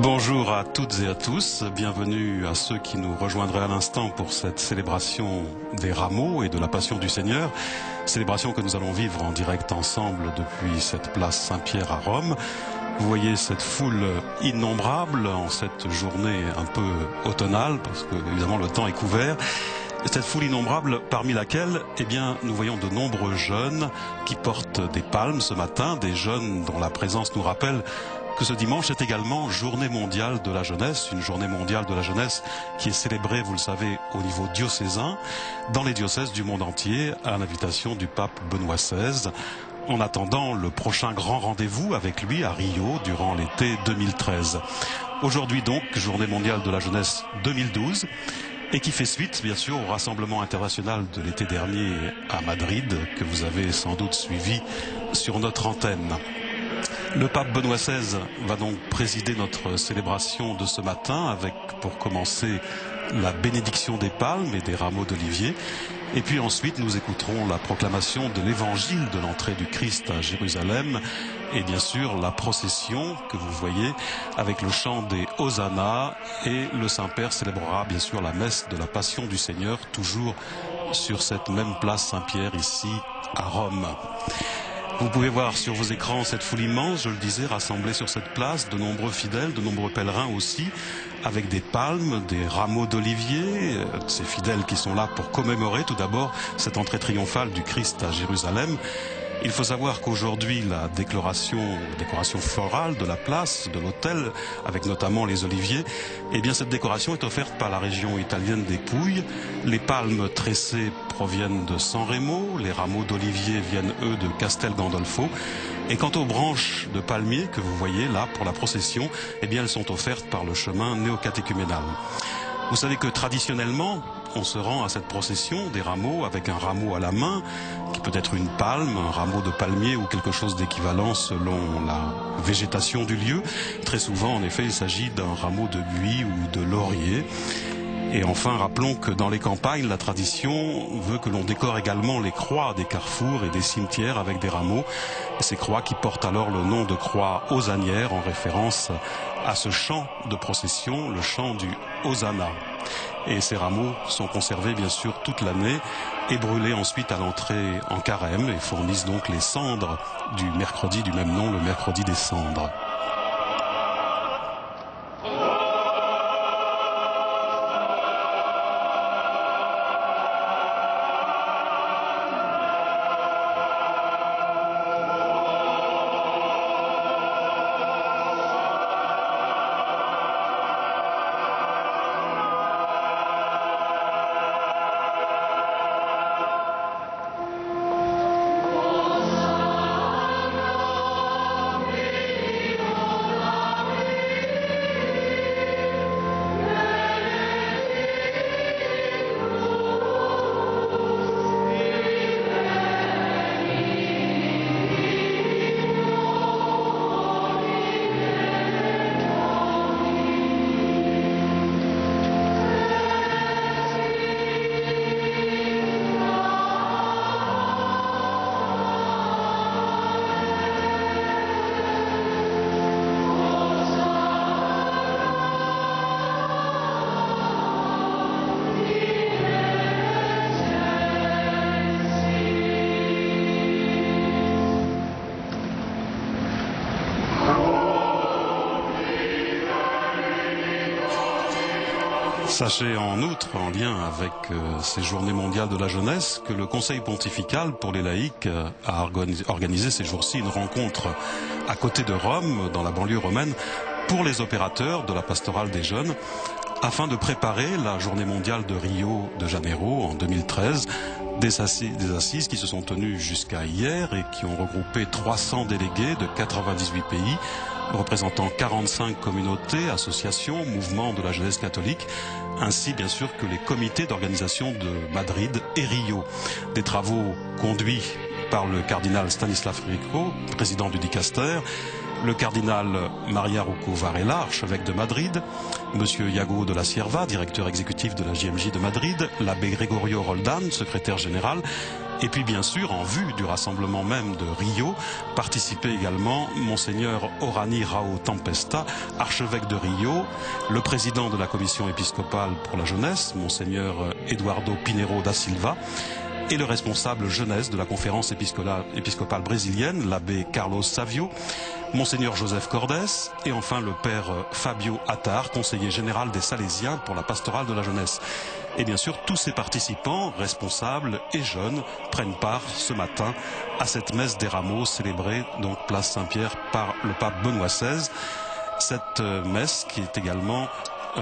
Bonjour à toutes et à tous, bienvenue à ceux qui nous rejoindraient à l'instant pour cette célébration des rameaux et de la Passion du Seigneur, célébration que nous allons vivre en direct ensemble depuis cette place Saint-Pierre à Rome. Vous voyez cette foule innombrable en cette journée un peu automnale, parce que évidemment le temps est couvert. Cette foule innombrable parmi laquelle, nous voyons de nombreux jeunes qui portent des palmes ce matin, des jeunes dont la présence nous rappelle que ce dimanche est également journée mondiale de la jeunesse, une journée mondiale de la jeunesse qui est célébrée, vous le savez, au niveau diocésain, dans les diocèses du monde entier, à l'invitation du pape Benoît XVI, en attendant le prochain grand rendez-vous avec lui à Rio durant l'été 2013. Aujourd'hui donc, journée mondiale de la jeunesse 2012, et qui fait suite, bien sûr, au rassemblement international de l'été dernier à Madrid, que vous avez sans doute suivi sur notre antenne. Le pape Benoît XVI va donc présider notre célébration de ce matin avec, pour commencer, la bénédiction des palmes et des rameaux d'olivier. Et puis ensuite, nous écouterons la proclamation de l'évangile de l'entrée du Christ à Jérusalem et bien sûr la procession que vous voyez avec le chant des Hosanna, et le Saint-Père célébrera bien sûr la messe de la Passion du Seigneur, toujours sur cette même place Saint-Pierre ici à Rome. Vous pouvez voir sur vos écrans cette foule immense, je le disais, rassemblée sur cette place, de nombreux fidèles, de nombreux pèlerins aussi, avec des palmes, des rameaux d'olivier, ces fidèles qui sont là pour commémorer tout d'abord cette entrée triomphale du Christ à Jérusalem. Il faut savoir qu'aujourd'hui, la décoration florale de la place, de l'hôtel, avec notamment les oliviers, cette décoration est offerte par la région italienne des Pouilles. Les palmes tressées proviennent de San Remo, les rameaux d'olivier viennent, eux, de Castel Gandolfo. Et quant aux branches de palmiers que vous voyez là pour la procession, elles sont offertes par le chemin néocatéchuménal. Vous savez que traditionnellement, on se rend à cette procession des rameaux avec un rameau à la main, qui peut être une palme, un rameau de palmier ou quelque chose d'équivalent selon la végétation du lieu. Très souvent, en effet, il s'agit d'un rameau de buis ou de laurier. Et enfin, rappelons que dans les campagnes, la tradition veut que l'on décore également les croix des carrefours et des cimetières avec des rameaux. Et ces croix qui portent alors le nom de croix hosannière en référence à ce chant de procession, le chant du Hosanna. Et ces rameaux sont conservés bien sûr toute l'année et brûlés ensuite à l'entrée en carême et fournissent donc les cendres du mercredi du même nom, le mercredi des cendres. Sachez en outre, en lien avec ces journées mondiales de la jeunesse, que le Conseil pontifical pour les laïcs a organisé ces jours-ci une rencontre à côté de Rome, dans la banlieue romaine, pour les opérateurs de la pastorale des jeunes, afin de préparer la journée mondiale de Rio de Janeiro en 2013, des assises qui se sont tenues jusqu'à hier et qui ont regroupé 300 délégués de 98 pays, représentant 45 communautés, associations, mouvements de la jeunesse catholique, ainsi bien sûr que les comités d'organisation de Madrid et Rio. Des travaux conduits par le cardinal Stanislav Rico, président du Dicaster, le cardinal Maria Rouco Varela, archevêque de Madrid, monsieur Iago de la Cierva, directeur exécutif de la JMJ de Madrid, l'abbé Gregorio Roldan, secrétaire général, Et puis bien sûr, en vue du rassemblement même de Rio, participait également Monseigneur Orani Rao Tempesta, archevêque de Rio, le président de la commission épiscopale pour la jeunesse, Monseigneur Eduardo Pinheiro da Silva, et le responsable jeunesse de la conférence épiscopale brésilienne, l'abbé Carlos Savio, Monseigneur Joseph Cordes, et enfin le père Fabio Attar, conseiller général des Salésiens pour la pastorale de la jeunesse. Et bien sûr, tous ces participants, responsables et jeunes, prennent part ce matin à cette messe des rameaux célébrée donc place Saint-Pierre par le pape Benoît XVI. Cette messe qui est également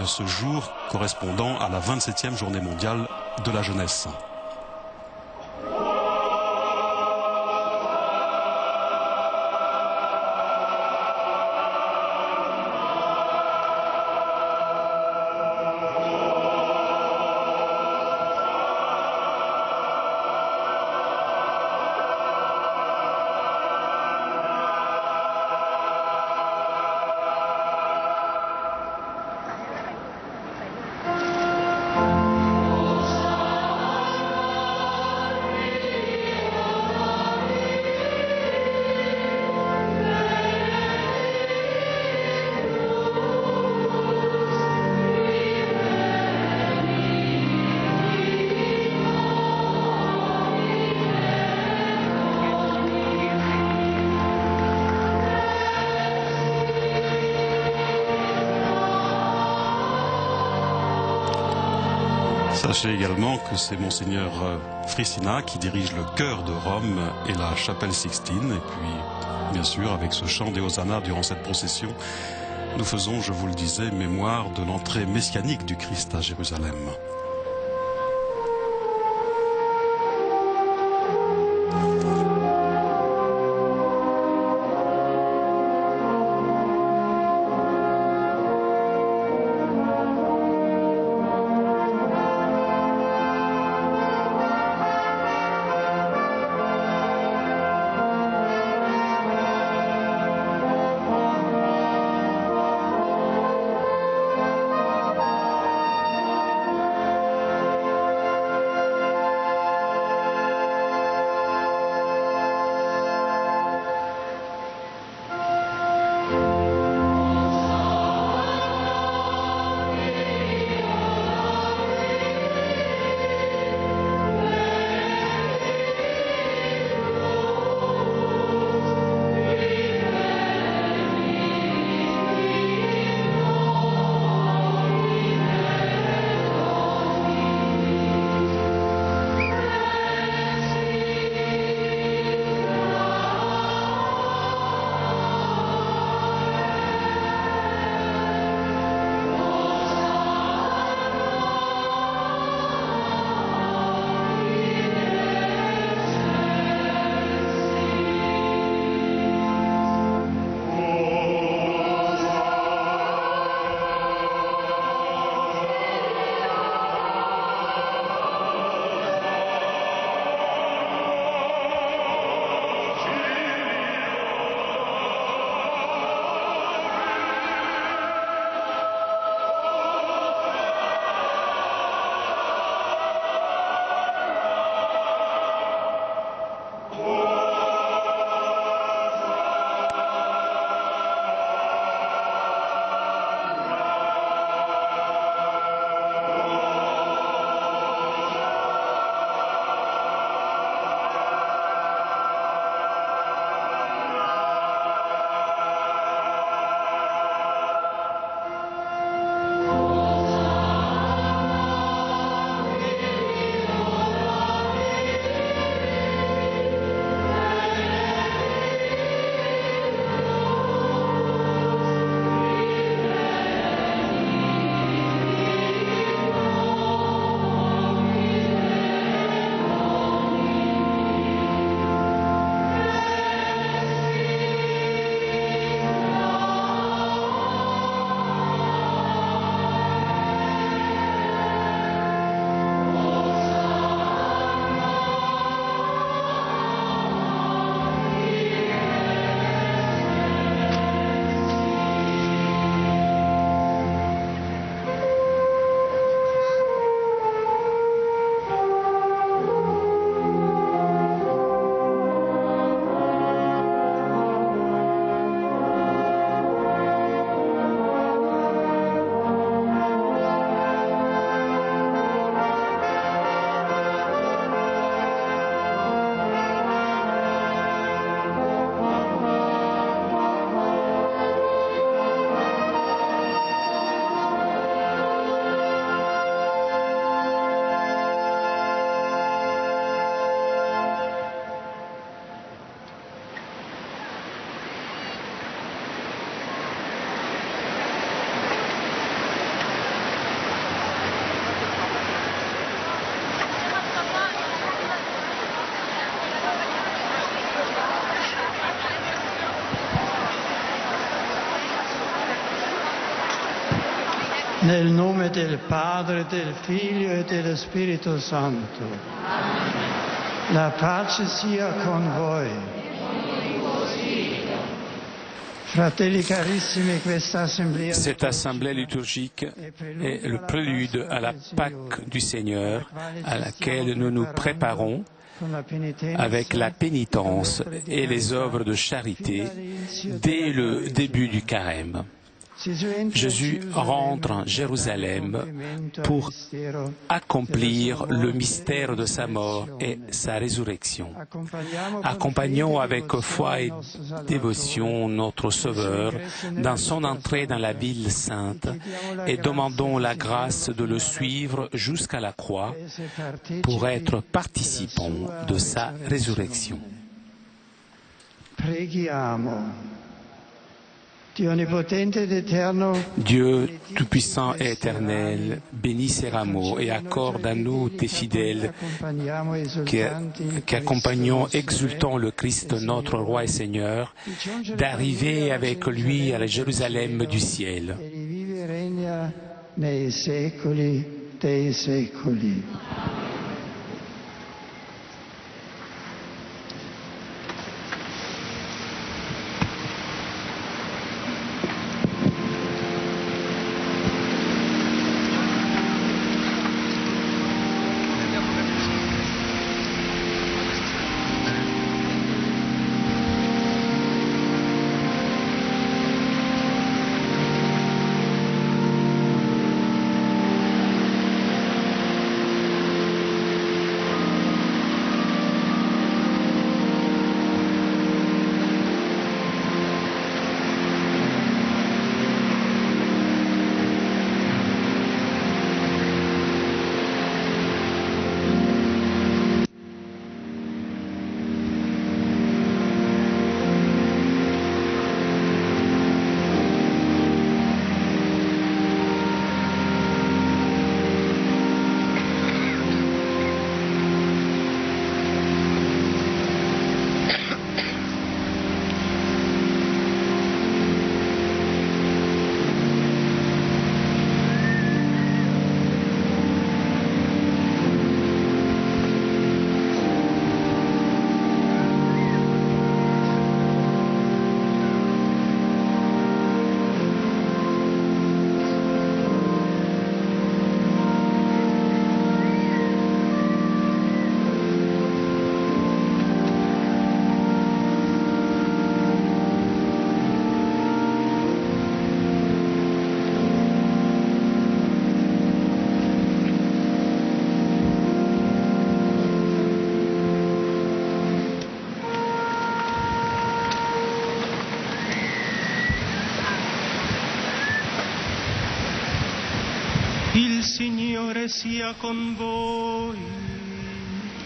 ce jour correspondant à la 27e journée mondiale de la jeunesse. Sachez également que c'est Monseigneur Frissina qui dirige le chœur de Rome et la chapelle Sixtine. Et puis, bien sûr, avec ce chant des Hosanna durant cette procession, nous faisons, je vous le disais, mémoire de l'entrée messianique du Christ à Jérusalem. Nel nome del Padre, del Figlio e dello Spirito Santo. La pace sia con voi. Fratelli carissimi, questa assemblea. Cette assemblée liturgique est le prélude à la Pâque du Seigneur, à laquelle nous nous préparons avec la pénitence et les œuvres de charité dès le début du carême. Jésus rentre en Jérusalem pour accomplir le mystère de sa mort et sa résurrection. Accompagnons avec foi et dévotion notre Sauveur dans son entrée dans la ville sainte et demandons la grâce de le suivre jusqu'à la croix pour être participants de sa résurrection. Dieu tout-puissant et éternel, bénis ces rameaux et accorde à nous, tes fidèles, qui accompagnons, exultons le Christ, notre Roi et Seigneur, d'arriver avec lui à la Jérusalem du ciel.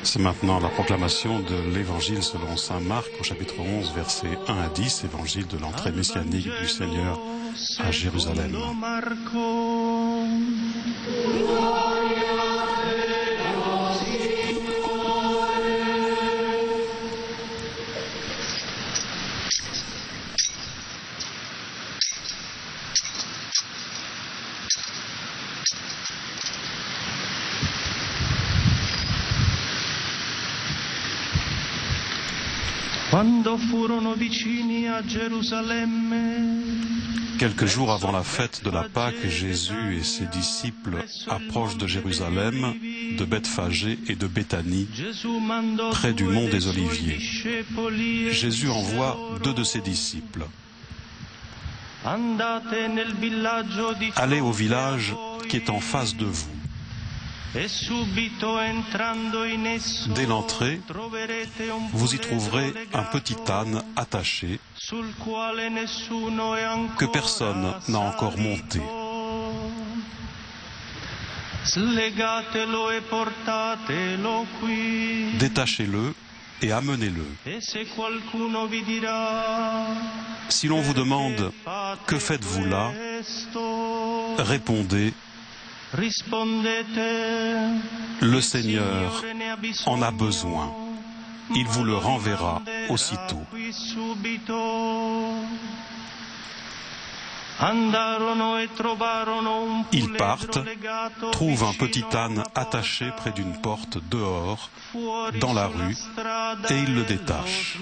C'est maintenant la proclamation de l'Évangile selon saint Marc au chapitre 11, versets 1 à 10, Évangile de l'entrée messianique du Seigneur à Jérusalem. Quelques jours avant la fête de la Pâque, Jésus et ses disciples approchent de Jérusalem, de Bethphagée et de Béthanie, près du mont des Oliviers. Jésus envoie 2 de ses disciples. Allez au village qui est en face de vous. Dès l'entrée, vous y trouverez un petit âne attaché que personne n'a encore monté. Détachez-le et amenez-le. Si l'on vous demande « Que faites-vous là ?», répondez « Le Seigneur en a besoin. Il vous le renverra aussitôt. » Ils partent, trouvent un petit âne attaché près d'une porte dehors, dans la rue, et ils le détachent.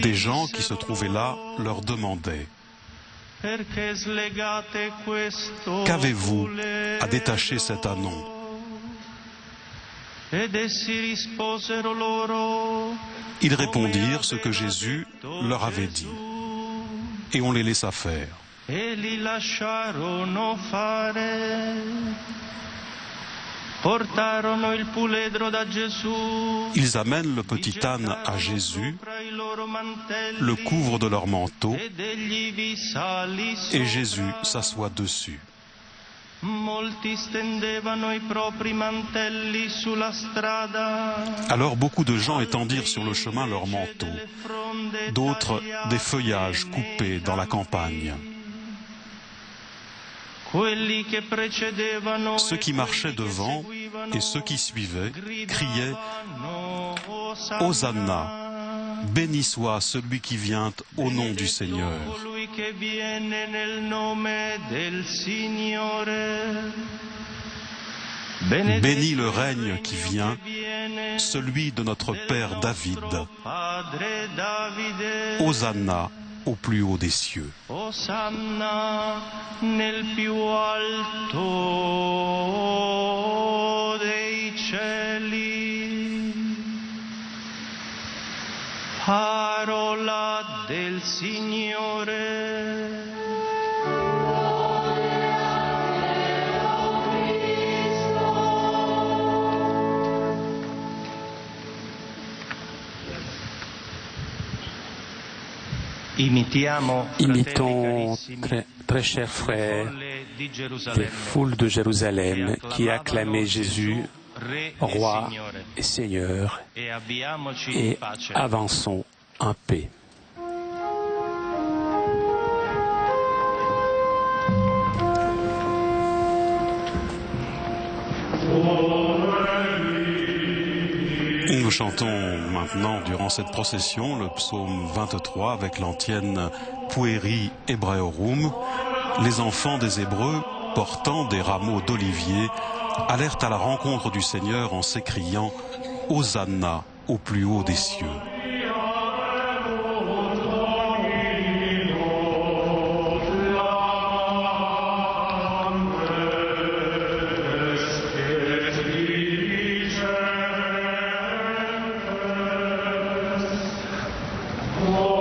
Des gens qui se trouvaient là leur demandaient: qu'avez-vous à détacher cet ânon? Ils répondirent ce que Jésus leur avait dit, et on les laissa faire. Ils amènent le petit âne à Jésus, le couvrent de leur manteau, et Jésus s'assoit dessus. Alors beaucoup de gens étendirent sur le chemin leurs manteaux, d'autres des feuillages coupés dans la campagne. Ceux qui marchaient devant et ceux qui suivaient criaient: Hosanna, béni soit celui qui vient au nom du Seigneur. Béni le règne qui vient, celui de notre Père David. Hosanna au plus haut des cieux. Hosanna nel più alto dei cieli. Parola del Signore. Imitons, très chers frères, les foules de Jérusalem qui acclamaient Jésus, Roi et Seigneur, et avançons en paix. Nous chantons maintenant, durant cette procession, le psaume 23 avec l'antienne Pueri Hebraeorum. Les enfants des Hébreux, portant des rameaux d'olivier, allèrent à la rencontre du Seigneur en s'écriant « Hosanna au plus haut des cieux ». Oh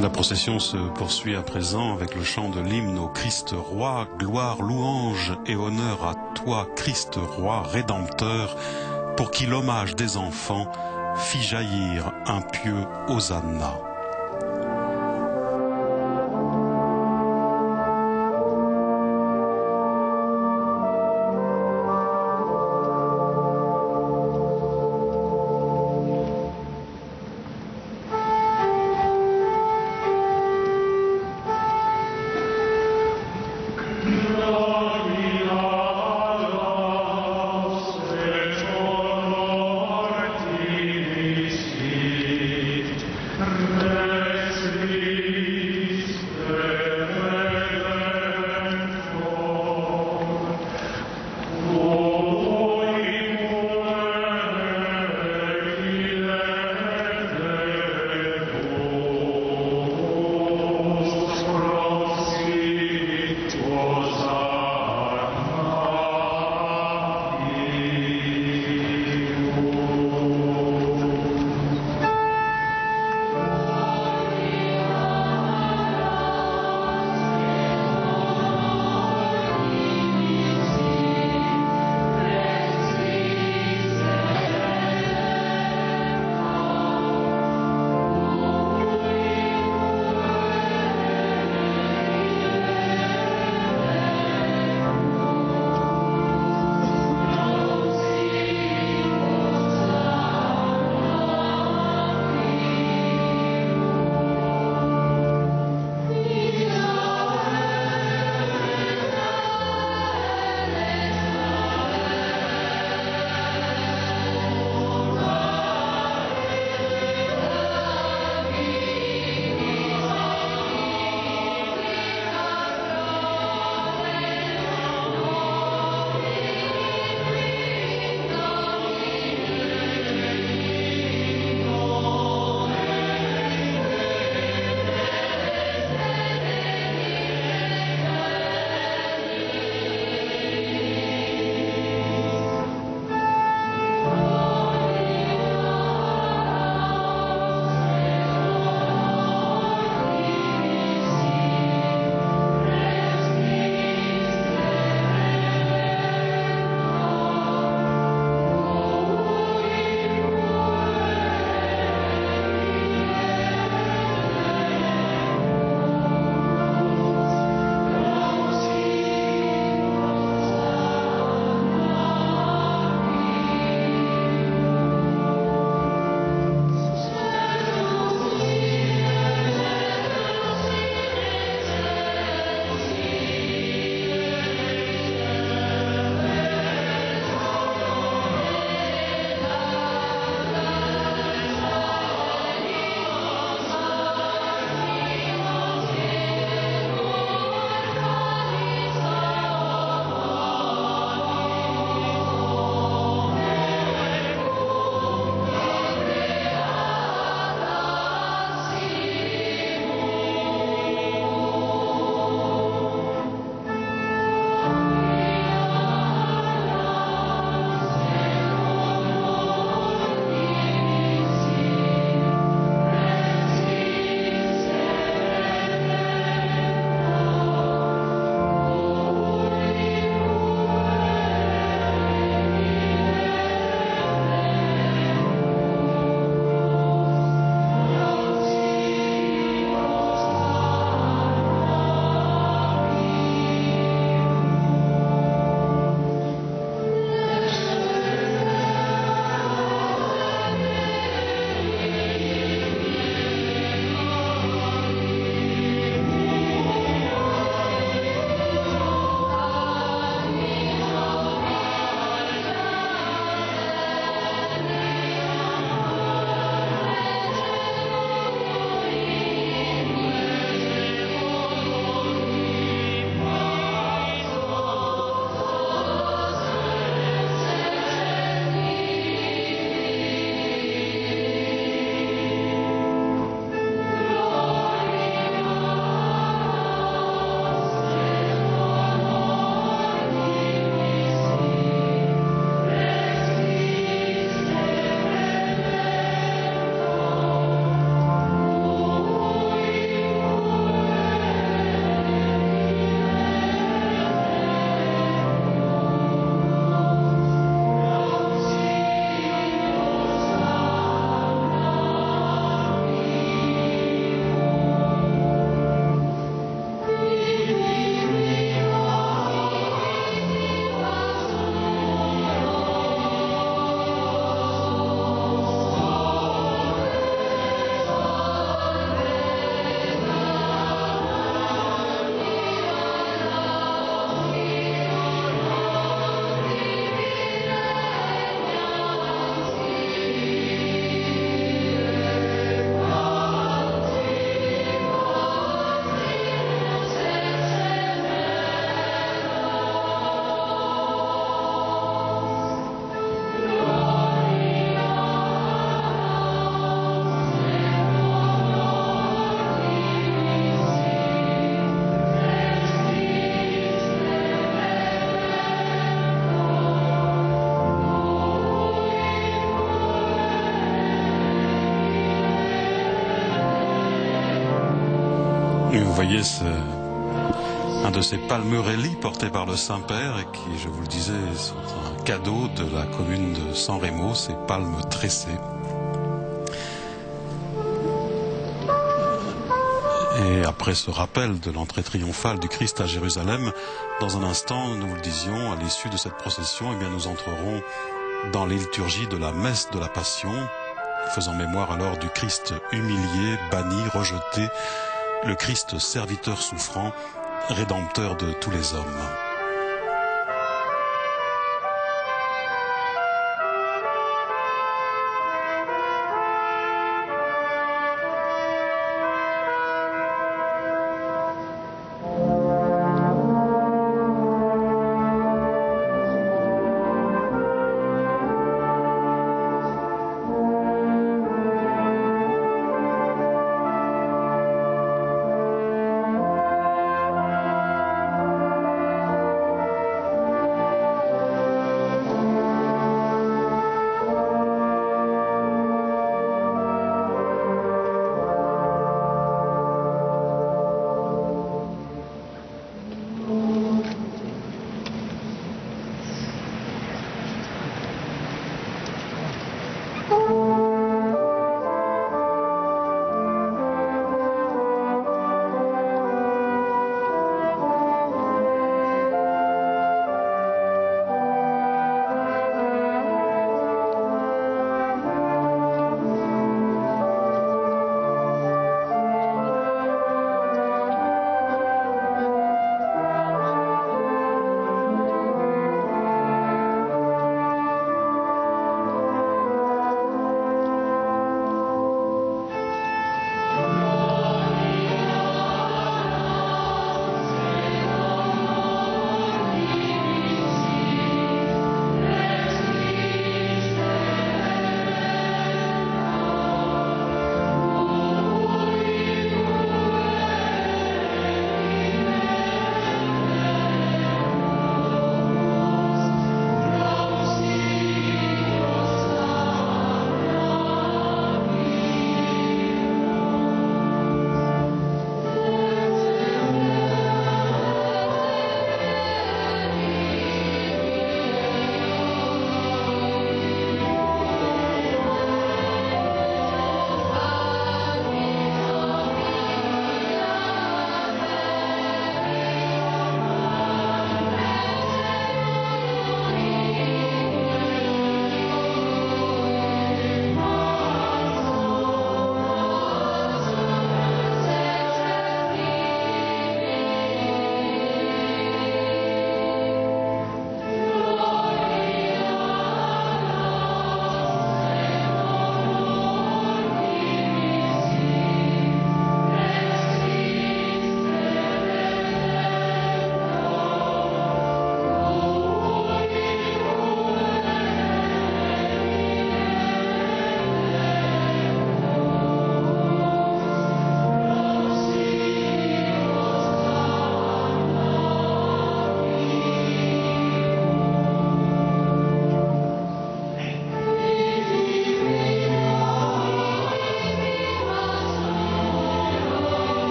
La procession se poursuit à présent avec le chant de l'hymne au Christ Roi. Gloire, louange et honneur à toi, Christ Roi, Rédempteur, pour qui l'hommage des enfants fit jaillir un pieux Hosanna. voyez, c'est un de ces palmerelli portés par le Saint-Père et qui, je vous le disais, sont un cadeau de la commune de San Remo, ces palmes tressées. Et après ce rappel de l'entrée triomphale du Christ à Jérusalem, dans un instant, nous vous le disions, à l'issue de cette procession, eh bien, nous entrerons dans les liturgies de la messe de la Passion, faisant mémoire alors du Christ humilié, banni, rejeté, le Christ serviteur souffrant, rédempteur de tous les hommes.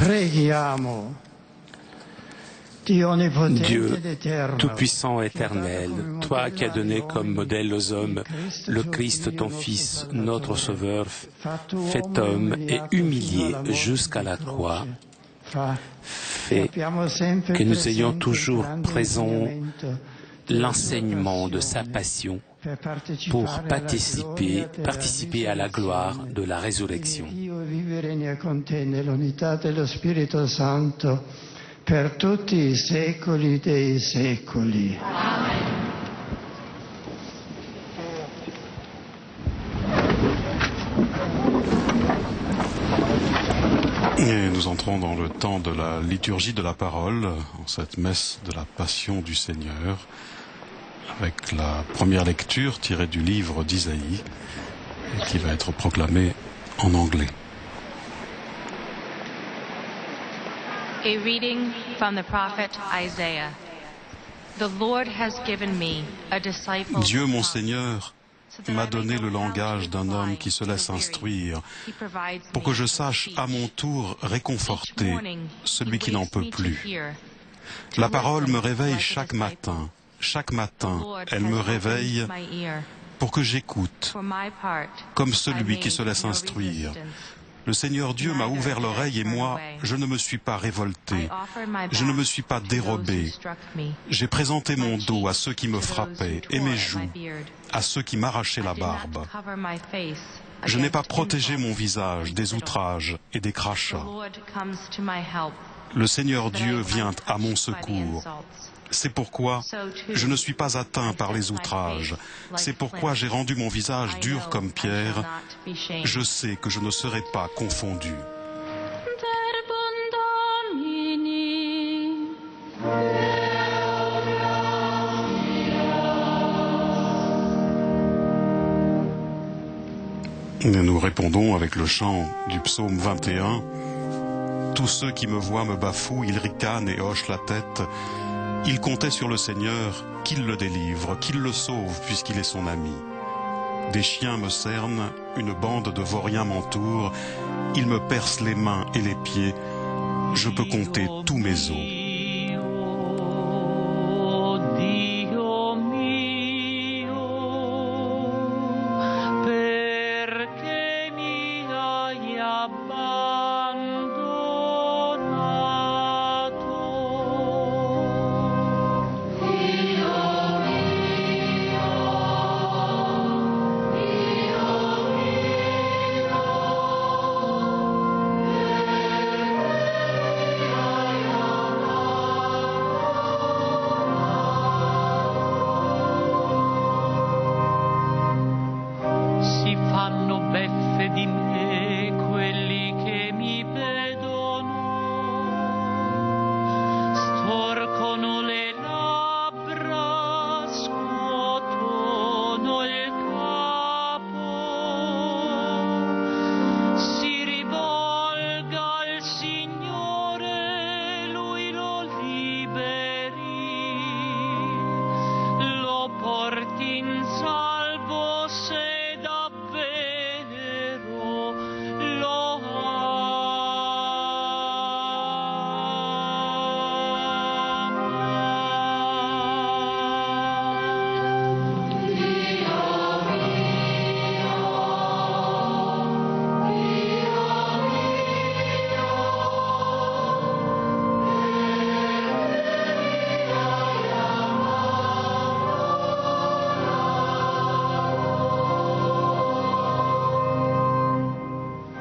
Preghiamo. Dieu Tout-Puissant éternel, toi qui as donné comme modèle aux hommes le Christ, ton Fils, notre Sauveur, fait homme et humilié jusqu'à la croix, fais que nous ayons toujours présent l'enseignement de sa passion pour participer à la gloire de la résurrection. Per tutti I secoli dei secoli. Et nous entrons dans le temps de la liturgie de la parole, en cette messe de la Passion du Seigneur, avec la première lecture tirée du livre d'Isaïe, et qui va être proclamée en anglais. A reading from the prophet Isaiah. The Lord has given me a disciple. Dieu, mon Seigneur, m'a donné le langage d'un homme qui se laisse instruire, pour que je sache à mon tour réconforter celui qui n'en peut plus. La parole me réveille chaque matin. Chaque matin, elle me réveille pour que j'écoute, comme celui qui se laisse instruire. Le Seigneur Dieu m'a ouvert l'oreille et moi, je ne me suis pas révolté, je ne me suis pas dérobé. J'ai présenté mon dos à ceux qui me frappaient et mes joues à ceux qui m'arrachaient la barbe. Je n'ai pas protégé mon visage des outrages et des crachats. Le Seigneur Dieu vient à mon secours. C'est pourquoi je ne suis pas atteint par les outrages. C'est pourquoi j'ai rendu mon visage dur comme pierre. Je sais que je ne serai pas confondu. Et nous répondons avec le chant du psaume 21. Tous ceux qui me voient me bafouent, ils ricanent et hochent la tête. Il comptait sur le Seigneur qu'il le délivre, qu'il le sauve puisqu'il est son ami. Des chiens me cernent, une bande de vauriens m'entoure, ils me percent les mains et les pieds, je peux compter tous mes os.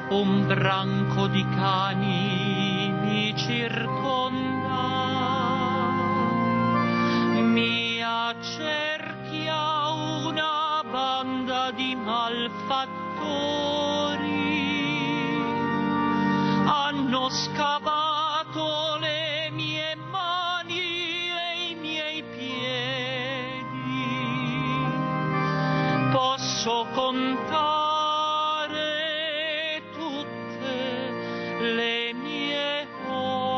Un branco di cani mi circonda, mi accerchia una banda di malfattori, hanno scavato le mie mani e i miei piedi, posso contare le mie ossa.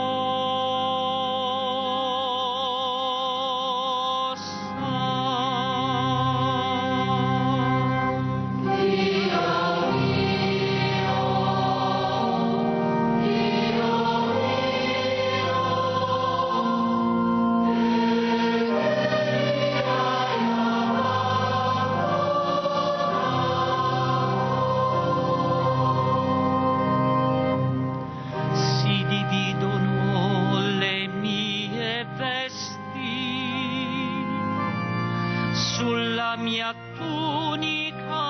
mia tunica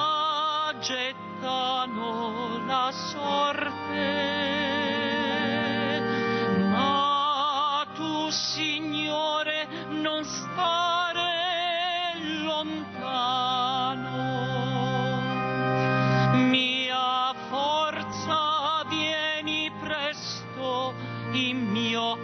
gettano la sorte, ma tu, Signore, non stare lontano. Mia forza, vieni presto in mio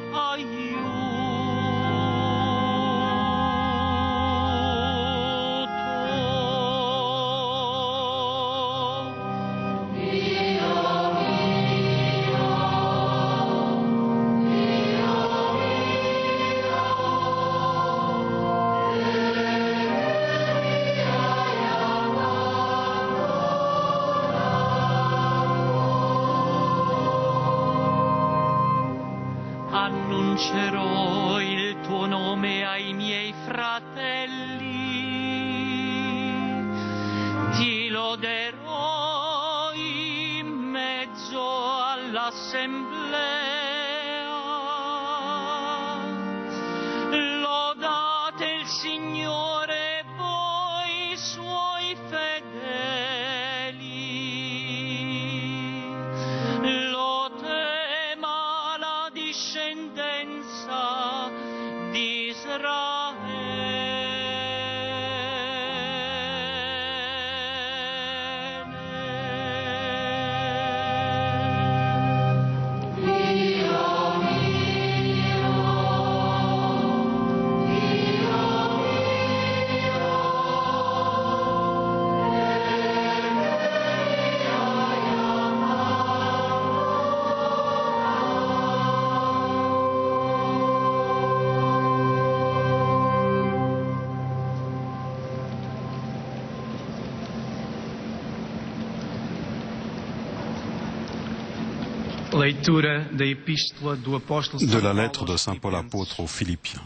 annuncerò il tuo nome ai miei fratelli, ti loderò in mezzo all'assemblea. Lodate il Signore, voi suoi fedeli, lo tema la discendenza di Leitura da Epístola do Apóstolo De São la Paulo lettre de aos Saint Paul Filipenses. apôtre aux Philippiens.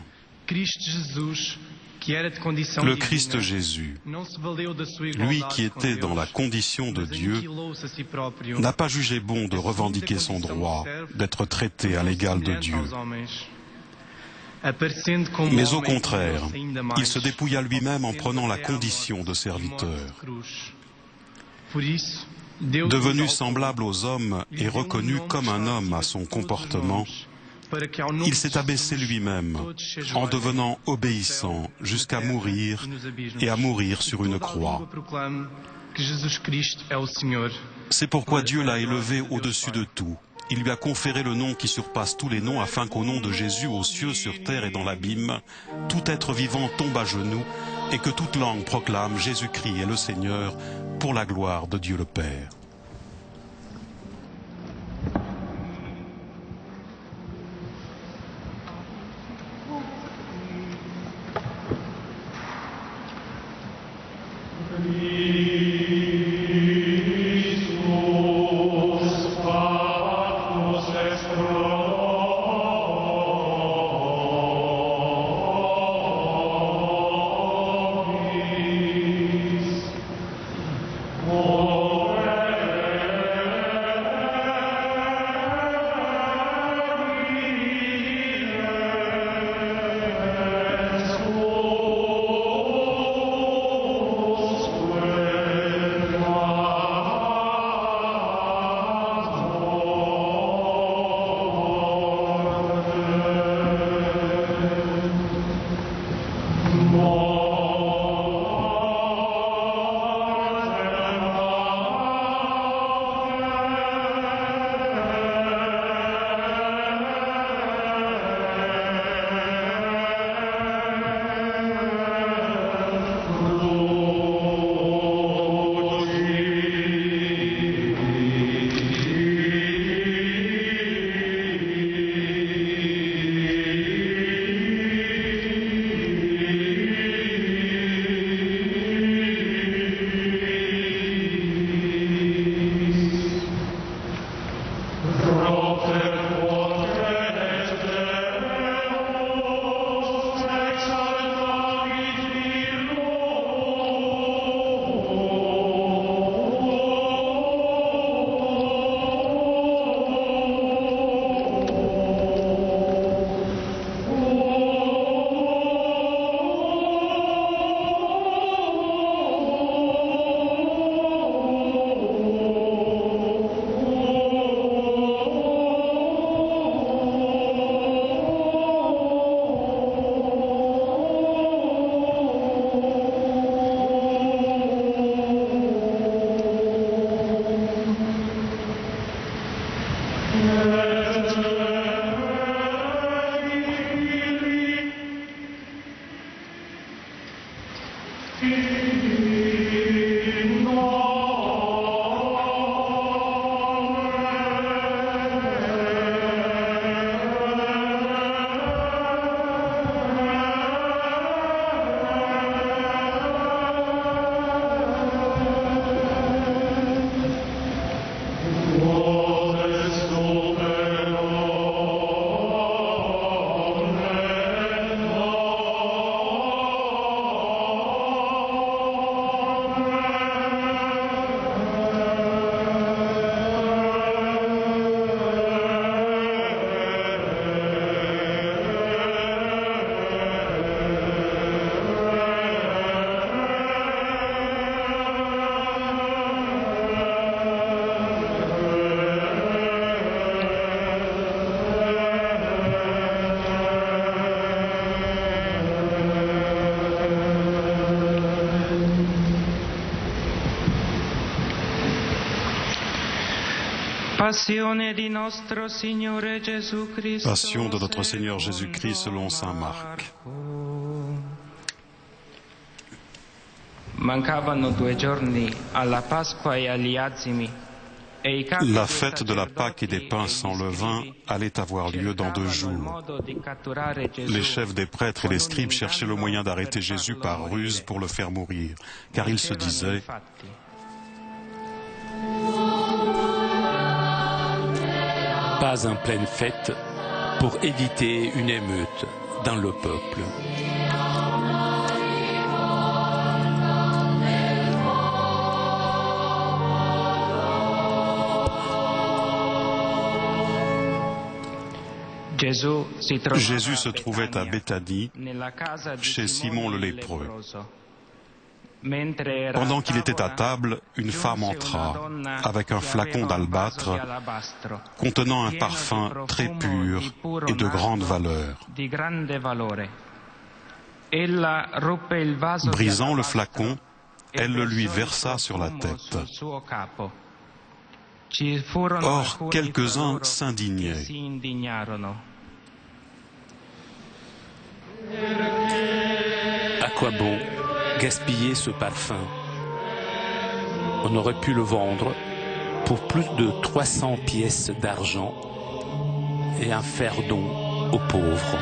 Cristo Jesus, que era de condição Le divina, Christ Jésus, não se valeu da sua lui igualdade qui com était Deus, dans la condition de mas Dieu, aniquilou-se a si próprio, n'a pas jugé bon de revendiquer son droit d'être traité à l'égal de Dieu. aos homens. Aparecendo como Mais au homem, contraire, tornou-se ainda mais, il se dépouilla lui-même en obedecendo prenant la até à condition de morte, e morte serviteur. de cruz. Por isso, Deus Devenu exaltou, semblable aux hommes lhe et deu reconnu nome comme que un está homme acima à de son todos os comportement, nomes, para que ao nome il de s'est abaissé Jesus, lui-même todos se en ajoelhem, devenant no obéissant céu, jusqu'à na terra mourir e nos abismos. et à mourir sur une Toda a croix. língua proclame que Jesus Cristo é o Senhor. C'est pourquoi Dieu l'a élevé au-dessus de tout. Il lui a conféré le nom qui surpasse tous les noms, afin qu'au nom de Jésus, aux cieux, sur terre et dans l'abîme, tout être vivant tombe à genoux et que toute langue proclame Jésus-Christ est le Seigneur, pour la gloire de Dieu le Père. Passion de notre Seigneur Jésus-Christ selon saint Marc. Mancavano 2 giorni alla Pasqua e agli azimi. La fête de la Pâque et des pains sans levain allait avoir lieu dans 2 jours. Les chefs des prêtres et les scribes cherchaient le moyen d'arrêter Jésus par ruse pour le faire mourir, car ils se disaient: pas en pleine fête pour éviter une émeute dans le peuple. Jésus se trouvait à Béthanie, chez Simon le lépreux. Pendant qu'il était à table, une femme entra avec un flacon d'albâtre contenant un parfum très pur et de grande valeur. Brisant le flacon, elle le lui versa sur la tête. Or, quelques-uns s'indignaient. À quoi bon gaspiller ce parfum? On aurait pu le vendre pour plus de 300 pièces d'argent et en faire don aux pauvres.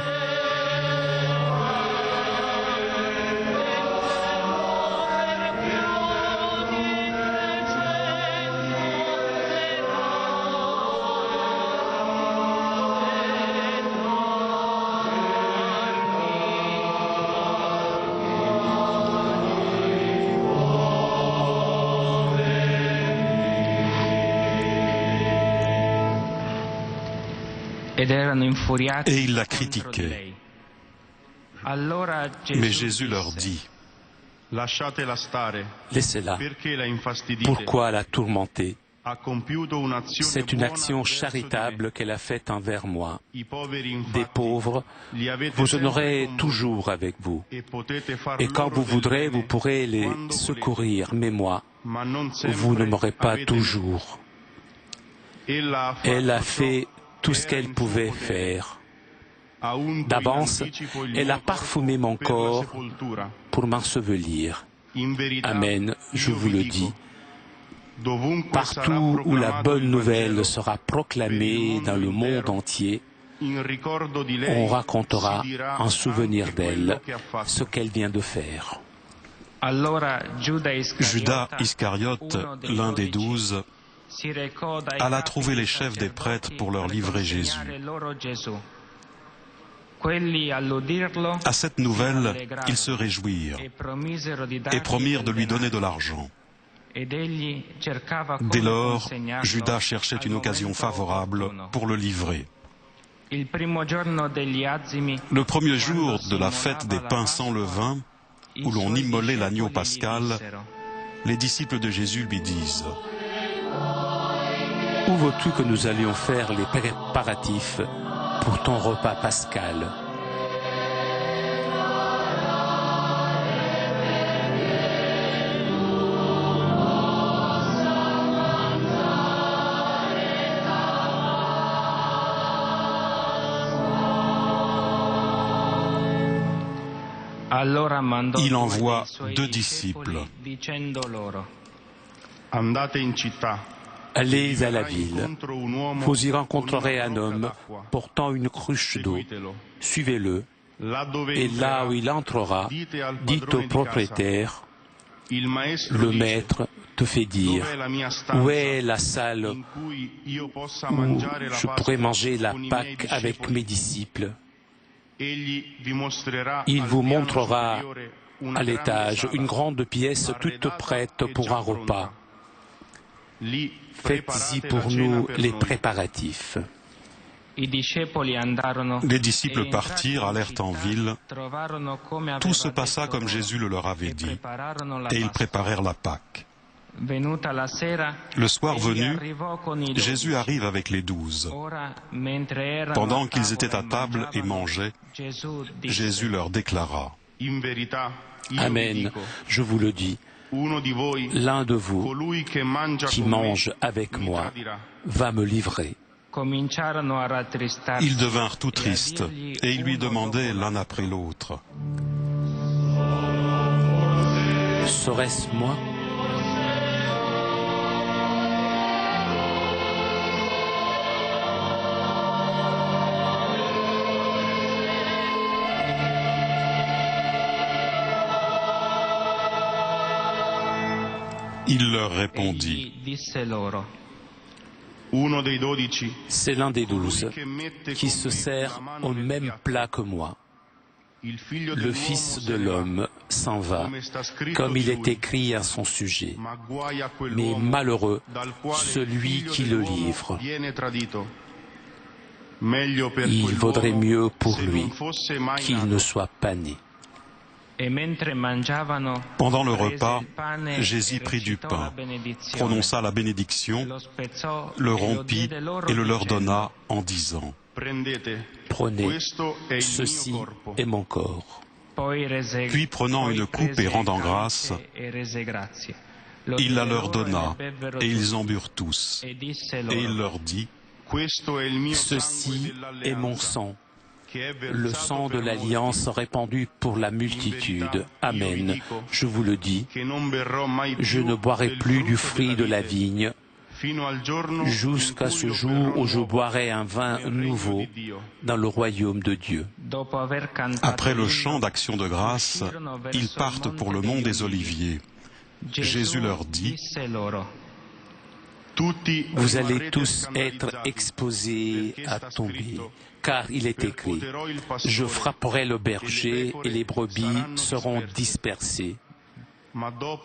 Et ils la critiquaient. Mais Jésus leur dit: laissez-la. Pourquoi la tourmenter? C'est une action charitable qu'elle a faite envers moi. Des pauvres, vous en aurez toujours avec vous. Et quand vous voudrez, vous pourrez les secourir. Mais moi, vous ne m'aurez pas toujours. Elle a fait tout ce qu'elle pouvait faire. D'avance, elle a parfumé mon corps pour m'ensevelir. Amen, je vous le dis. Partout où la bonne nouvelle sera proclamée dans le monde entier, on racontera en souvenir d'elle ce qu'elle vient de faire. Judas Iscariote, l'un des 12, alla trouver les chefs des prêtres pour leur livrer Jésus. À cette nouvelle, ils se réjouirent et promirent de lui donner de l'argent. Dès lors, Judas cherchait une occasion favorable pour le livrer. Le premier jour de la fête des pains sans levain, où l'on immolait l'agneau pascal, les disciples de Jésus lui disent: où veux-tu que nous allions faire les préparatifs pour ton repas pascal? il envoie 2 disciples. Allez à la ville, vous y rencontrerez un homme portant une cruche d'eau. Suivez-le, et là où il entrera, dites au propriétaire, le maître te fait dire, où est la salle où je pourrais manger la Pâque avec mes disciples? Il vous montrera à l'étage une grande pièce toute prête pour un repas. Faites-y pour nous les préparatifs. Les disciples partirent, allèrent en ville. Tout se passa comme Jésus le leur avait dit, et ils préparèrent la Pâque. Le soir venu, Jésus arrive avec les 12. Pendant qu'ils étaient à table et mangeaient, Jésus leur déclara, « Amen, je vous le dis, l'un de vous qui mange avec moi va me livrer. » Ils devinrent tout tristes, et ils lui demandaient l'un après l'autre, « Serait-ce moi ? » Il leur répondit, c'est l'un des 12 qui se sert au même plat que moi. Le Fils de l'homme s'en va, comme il est écrit à son sujet. Mais malheureux celui qui le livre. Il vaudrait mieux pour lui qu'il ne soit pas né. Pendant le repas, Jésus prit du pain, prononça la bénédiction, le rompit et le leur donna en disant, « Prenez, ceci est mon corps. » Puis prenant une coupe et rendant grâce, il la leur donna, et ils en burent tous. Et il leur dit, « Ceci est mon sang, le sang de l'alliance répandu pour la multitude. Amen. Je vous le dis, je ne boirai plus du fruit de la vigne jusqu'à ce jour où je boirai un vin nouveau dans le royaume de Dieu. » Après le chant d'action de grâce, ils partent pour le mont des Oliviers. Jésus leur dit, « Vous allez tous être exposés à tomber, car il est écrit, « Je frapperai le berger et les brebis seront dispersées. »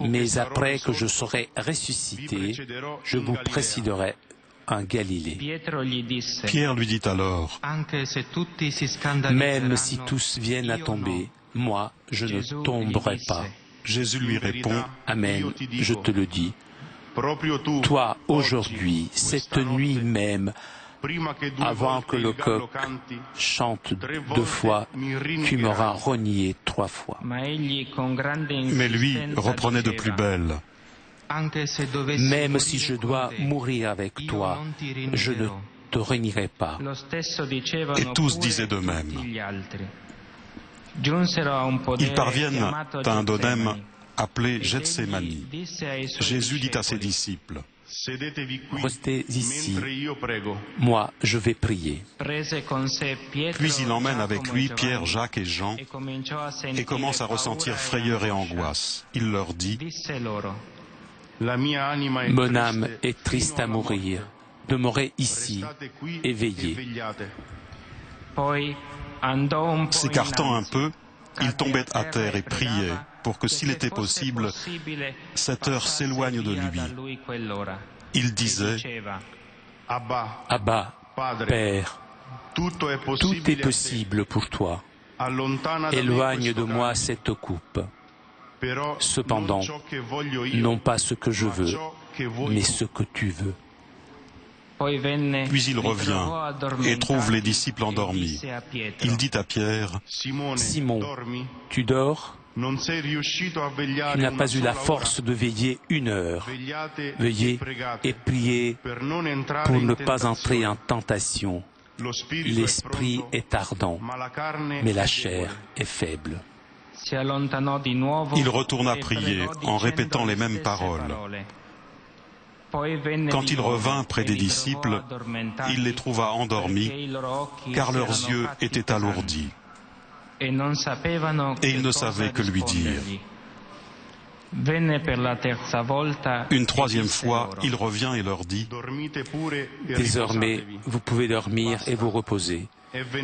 Mais après que je serai ressuscité, je vous précéderai en Galilée. Pierre lui dit alors, « Même si tous viennent à tomber, moi, je ne tomberai pas. » Jésus lui répond, « Amen, je te le dis. Toi, aujourd'hui, cette nuit même, avant que le coq chante 2 fois, tu m'auras renié 3 fois. » mais lui reprenait de plus belle, « Même si je dois mourir avec toi, je ne te renierai pas. » et tous disaient de même. Ils parviennent à un dodème appelé Gethsémani. Jésus dit à ses disciples, « Restez ici, moi je vais prier. » Puis il emmène avec lui Pierre, Jacques et Jean et commence à ressentir frayeur et angoisse. Il leur dit, « Mon âme est triste à mourir. Demeurez ici et veillez. » S'écartant un peu, il tombait à terre et priait pour que, s'il était possible, cette heure s'éloigne de lui. Il disait, « Abba, Père, tout est possible pour toi. Éloigne de moi cette coupe. Cependant, non pas ce que je veux, mais ce que tu veux. » Puis il revient et trouve les disciples endormis. Il dit à Pierre, « Simon, tu dors? Tu n'as pas eu la force de veiller 1 heure. Veillez et priez pour ne pas entrer en tentation. L'esprit est ardent, mais la chair est faible. » Il retourna prier en répétant les mêmes paroles. Quand il revint près des disciples, il les trouva endormis, car leurs yeux étaient alourdis. Et ils ne savaient que lui dire. Une troisième fois, il revient et leur dit, « Désormais, vous pouvez dormir et vous reposer.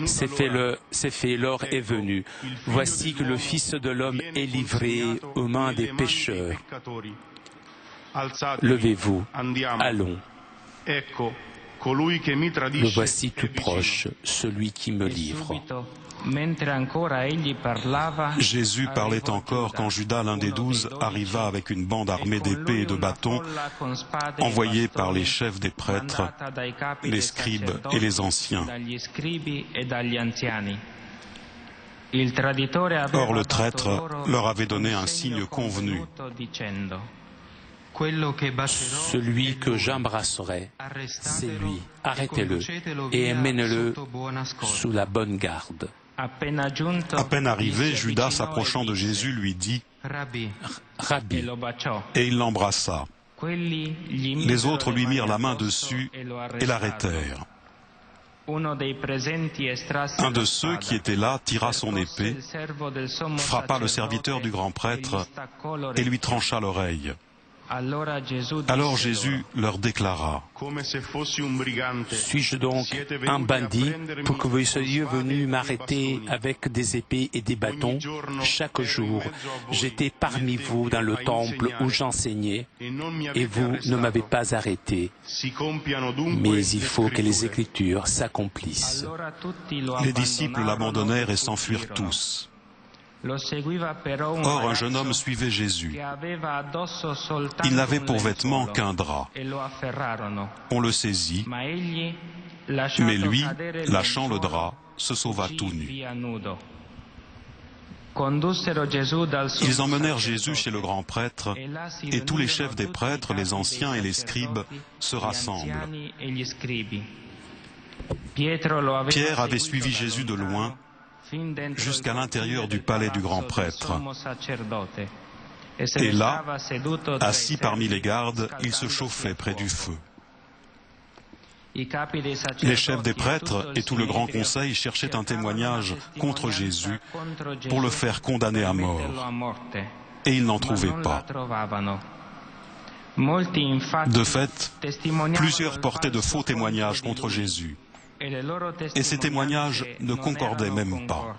C'est fait, l'heure est venue. Voici que le Fils de l'homme est livré aux mains des pécheurs. Levez-vous, allons. Le voici tout proche, celui qui me livre. » Jésus parlait encore quand Judas, l'un des 12, arriva avec une bande armée d'épées et de bâtons, envoyée par les chefs des prêtres, les scribes et les anciens. Or le traître leur avait donné un signe convenu. Celui que j'embrasserai, c'est lui. Arrêtez-le et emmenez-le sous la bonne garde. À peine arrivé, Judas, s'approchant de Jésus, lui dit « Rabbi » et il l'embrassa. Les autres lui mirent la main dessus et l'arrêtèrent. Un de ceux qui étaient là tira son épée, frappa le serviteur du grand prêtre et lui trancha l'oreille. Alors Jésus leur déclara, « Suis-je donc un bandit pour que vous soyez venus m'arrêter avec des épées et des bâtons? Chaque jour, j'étais parmi vous dans le temple où j'enseignais et vous ne m'avez pas arrêté. Mais il faut que les Écritures s'accomplissent. » Les disciples l'abandonnèrent et s'enfuirent tous. Or, un jeune homme suivait Jésus. Il n'avait pour vêtement qu'un drap. On le saisit, mais lui, lâchant le drap, se sauva tout nu. Ils emmenèrent Jésus chez le grand prêtre, et tous les chefs des prêtres, les anciens et les scribes se rassemblent. Pierre avait suivi Jésus de loin, jusqu'à l'intérieur du palais du grand prêtre. Et là, assis parmi les gardes, il se chauffait près du feu. Les chefs des prêtres et tout le grand conseil cherchaient un témoignage contre Jésus pour le faire condamner à mort. Et ils n'en trouvaient pas. De fait, plusieurs portaient de faux témoignages contre Jésus. Et ces témoignages ne concordaient même pas.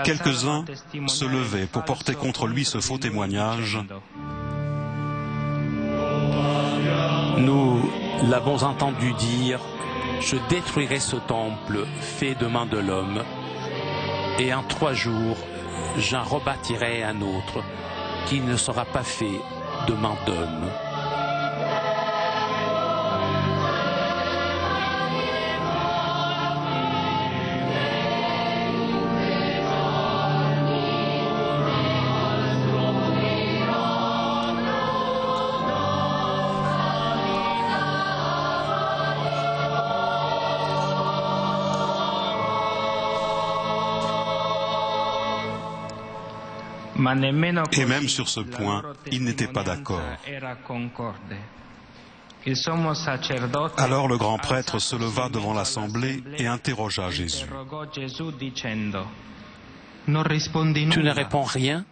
Quelques-uns se levaient pour porter contre lui ce faux témoignage. Nous l'avons entendu dire, « Je détruirai ce temple fait de main de l'homme, et en 3 jours, j'en rebâtirai un autre qui ne sera pas fait de main d'homme. » Et même sur ce point, ils n'étaient pas d'accord. Alors le grand prêtre se leva devant l'assemblée et interrogea Jésus. Tu ne réponds rien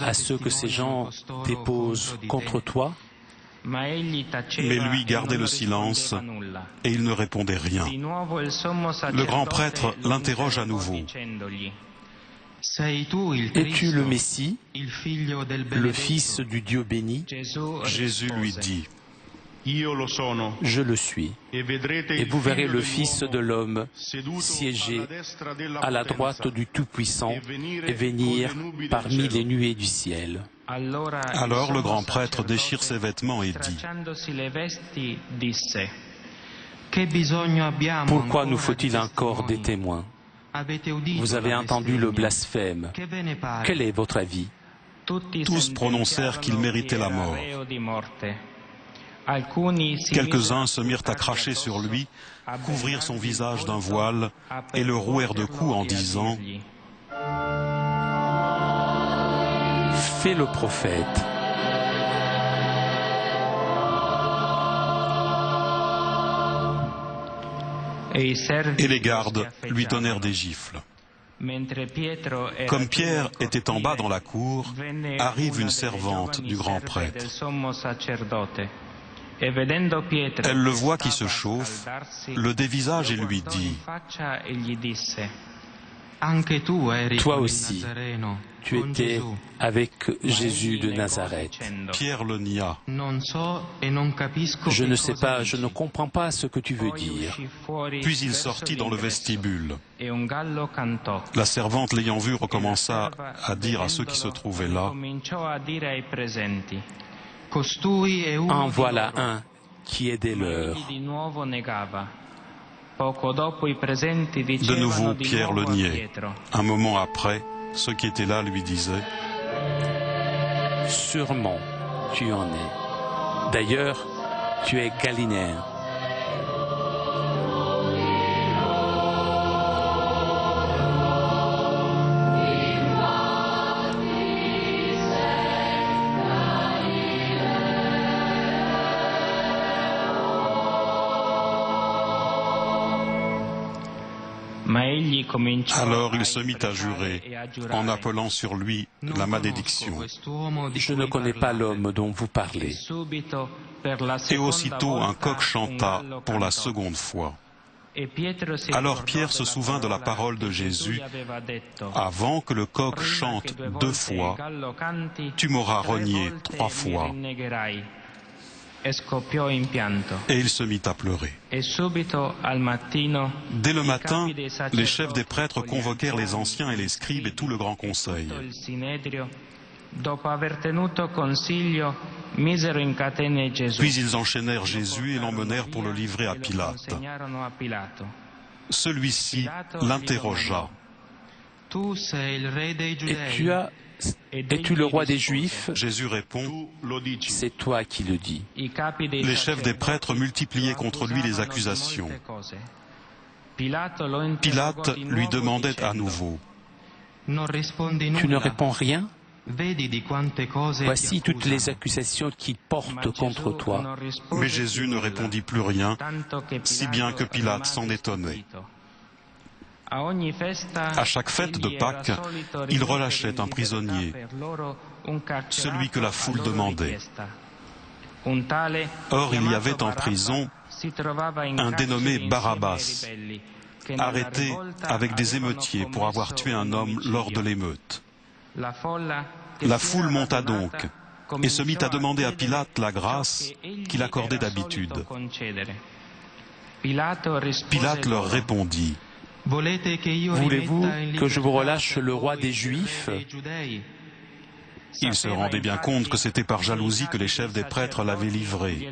à ce que ces gens déposent contre toi? Mais lui gardait le silence et il ne répondait rien. Le grand prêtre l'interroge à nouveau. Es-tu le Messie, le Fils du Dieu béni? Jésus lui dit, Je le suis, et vous verrez le Fils de l'homme siéger à la droite du Tout-Puissant et venir parmi les nuées du ciel. Alors le grand prêtre déchire ses vêtements et dit, Pourquoi nous faut-il encore des témoins? Vous avez entendu le blasphème. Quel est votre avis? Tous prononcèrent qu'il méritait la mort. Quelques-uns se mirent à cracher sur lui, couvrir son visage d'un voile et le rouèrent de coups en disant Fais le prophète. Et les gardes lui donnèrent des gifles. Comme Pierre était en bas dans la cour, arrive une servante du grand prêtre. Elle le voit qui se chauffe, le dévisage et lui dit: Toi aussi, tu étais avec Jésus de Nazareth. Pierre le nia. Je ne sais pas, je ne comprends pas ce que tu veux dire. Puis il sortit dans le vestibule. La servante, l'ayant vu, recommença à dire à ceux qui se trouvaient là: En voilà un qui est des leurs. De nouveau, Pierre le niait. Un moment après, ceux qui étaient là lui disaient: Sûrement, tu en es. D'ailleurs, tu es galiléen. Alors il se mit à jurer, en appelant sur lui la malédiction. Je ne connais pas l'homme dont vous parlez. Et aussitôt un coq chanta pour la seconde fois. Alors Pierre se souvint de la parole de Jésus: Avant que le coq chante 2 fois, tu m'auras renié 3 fois. Et il se mit à pleurer. Dès le matin, les chefs des prêtres convoquèrent les anciens et les scribes et tout le grand conseil. Puis ils enchaînèrent Jésus et l'emmenèrent pour le livrer à Pilate. Celui-ci l'interrogea: Es-tu le roi des Juifs? Jésus répond: C'est toi qui le dis. Les chefs des prêtres multipliaient contre lui les accusations. Pilate lui demandait à nouveau: Tu ne réponds rien? Voici toutes les accusations qu'ils portent contre toi. Mais Jésus ne répondit plus rien, si bien que Pilate s'en étonnait. À chaque fête de Pâques, il relâchait un prisonnier, celui que la foule demandait. Or, il y avait en prison un dénommé Barabbas, arrêté avec des émeutiers pour avoir tué un homme lors de l'émeute. La foule monta donc et se mit à demander à Pilate la grâce qu'il accordait d'habitude. Pilate leur répondit: Voulez-vous que je vous relâche le roi des Juifs? Il se rendait bien compte que c'était par jalousie que les chefs des prêtres l'avaient livré.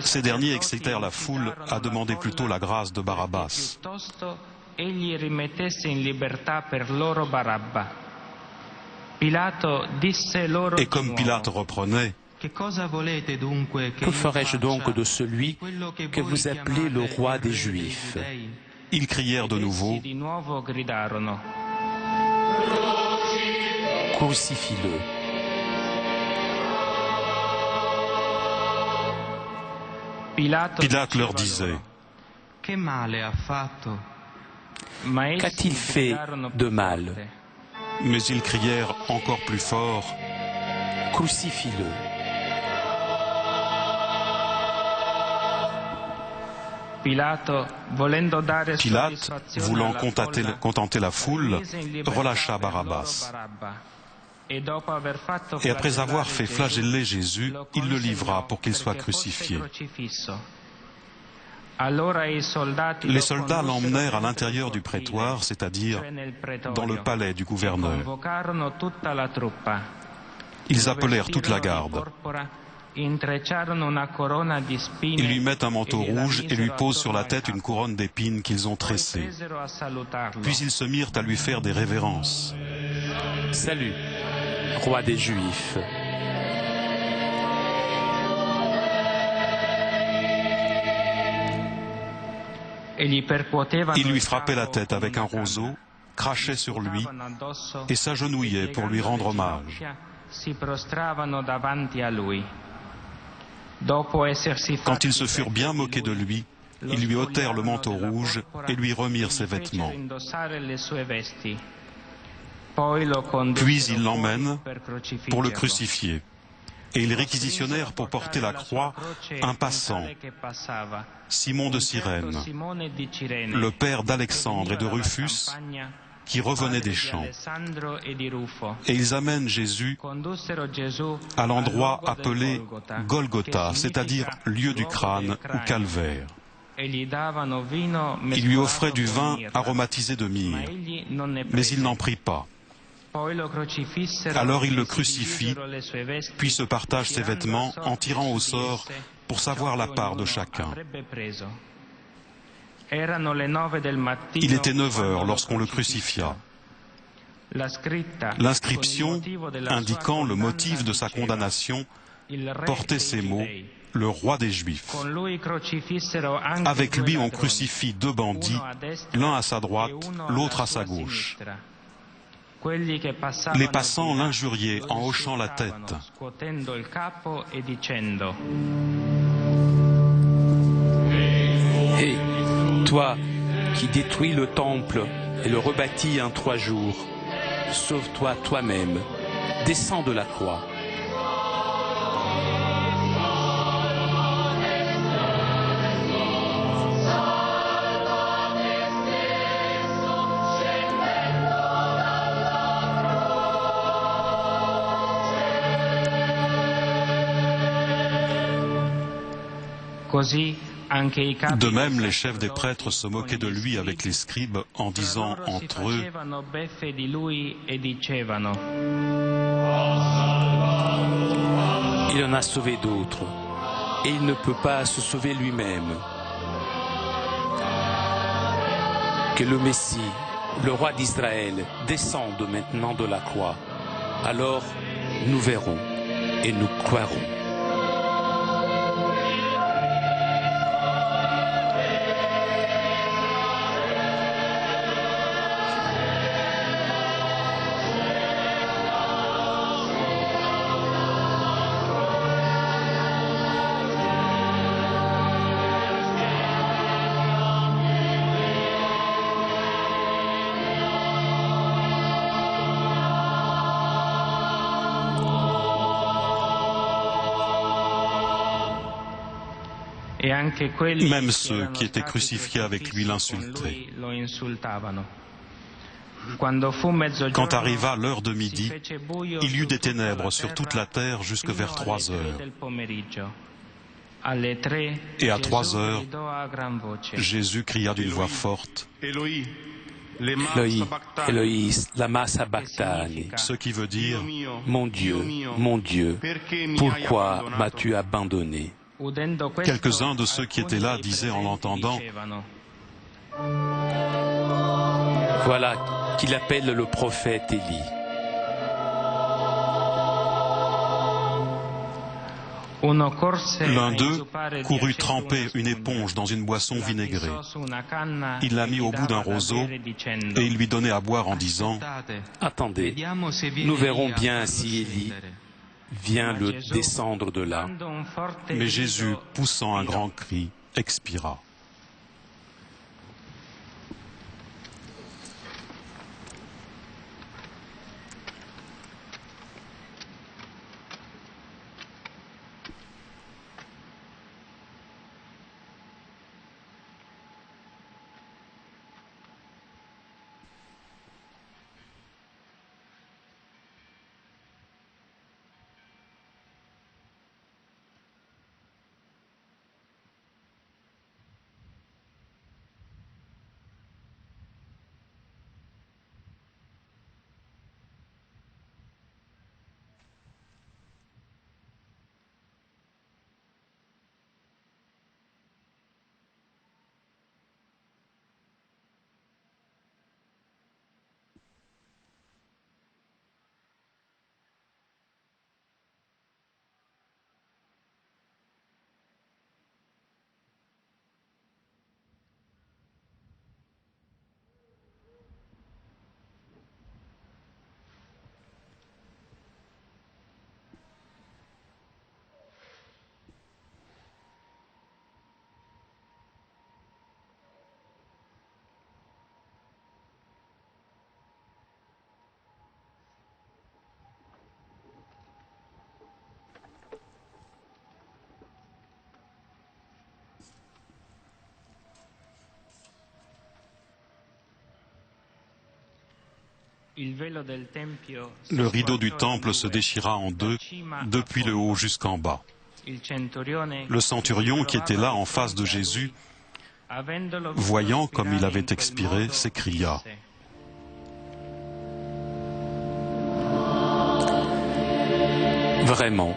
Ces derniers excitèrent la foule à demander plutôt la grâce de Barabbas. Et comme Pilate reprenait: Que ferai-je donc de celui que vous appelez le roi des Juifs? Ils crièrent de nouveau: Crucifie-le. Pilate leur disait: Qu'a-t-il fait de mal? Mais ils crièrent encore plus fort: Crucifie-le. Pilate, voulant contenter la foule, relâcha Barabbas. Et après avoir fait flageller Jésus, il le livra pour qu'il soit crucifié. Les soldats l'emmenèrent à l'intérieur du prétoire, c'est-à-dire dans le palais du gouverneur. Ils appelèrent toute la garde. Ils lui mettent un manteau rouge et lui posent sur la tête une couronne d'épines qu'ils ont tressée. Puis ils se mirent à lui faire des révérences. Salut, roi des Juifs. Il lui frappait la tête avec un roseau, crachait sur lui et s'agenouillait pour lui rendre hommage. Quand ils se furent bien moqués de lui, ils lui ôtèrent le manteau rouge et lui remirent ses vêtements. Puis ils l'emmènent pour le crucifier. Et ils réquisitionnèrent pour porter la croix un passant, Simon de Cyrène, le père d'Alexandre et de Rufus, qui revenait des champs. Et ils amènent Jésus à l'endroit appelé Golgotha, c'est-à-dire lieu du crâne ou calvaire. Ils lui offraient du vin aromatisé de myrrhe, mais il n'en prit pas. Alors ils le crucifient, puis se partagent ses vêtements en tirant au sort pour savoir la part de chacun. Il était 9 heures lorsqu'on le crucifia. L'inscription indiquant le motif de sa condamnation portait ces mots: le roi des Juifs. Avec lui on crucifie 2 bandits, l'un à sa droite, l'autre à sa gauche. Les passants l'injuriaient en hochant la tête. Hé, toi qui détruis le temple et le rebâtis en 3 jours, sauve-toi toi-même, descends de la croix. De même, les chefs des prêtres se moquaient de lui avec les scribes en disant entre eux: Il en a sauvé d'autres, et il ne peut pas se sauver lui-même. Que le Messie, le roi d'Israël, descende maintenant de la croix. Alors nous verrons et nous croirons. Même ceux qui étaient crucifiés avec lui l'insultaient. Quand arriva l'heure de midi, il y eut des ténèbres sur toute la terre jusque vers 3 heures. Et à 3 heures, Jésus cria d'une voix forte: Eloi, Eloi, lama sabachthani, ce qui veut dire: mon Dieu, pourquoi m'as-tu abandonné? Quelques-uns de ceux qui étaient là disaient en l'entendant: Voilà qu'il appelle le prophète Élie. L'un d'eux courut tremper une éponge dans une boisson vinaigrée. Il la mit au bout d'un roseau et il lui donnait à boire en disant: Attendez, nous verrons bien si Élie vient le descendre de là. Mais Jésus, poussant un grand cri, expira. Le rideau du temple se déchira en deux, depuis le haut jusqu'en bas. Le centurion qui était là en face de Jésus, voyant comme il avait expiré, s'écria: Vraiment,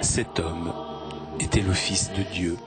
cet homme était le Fils de Dieu.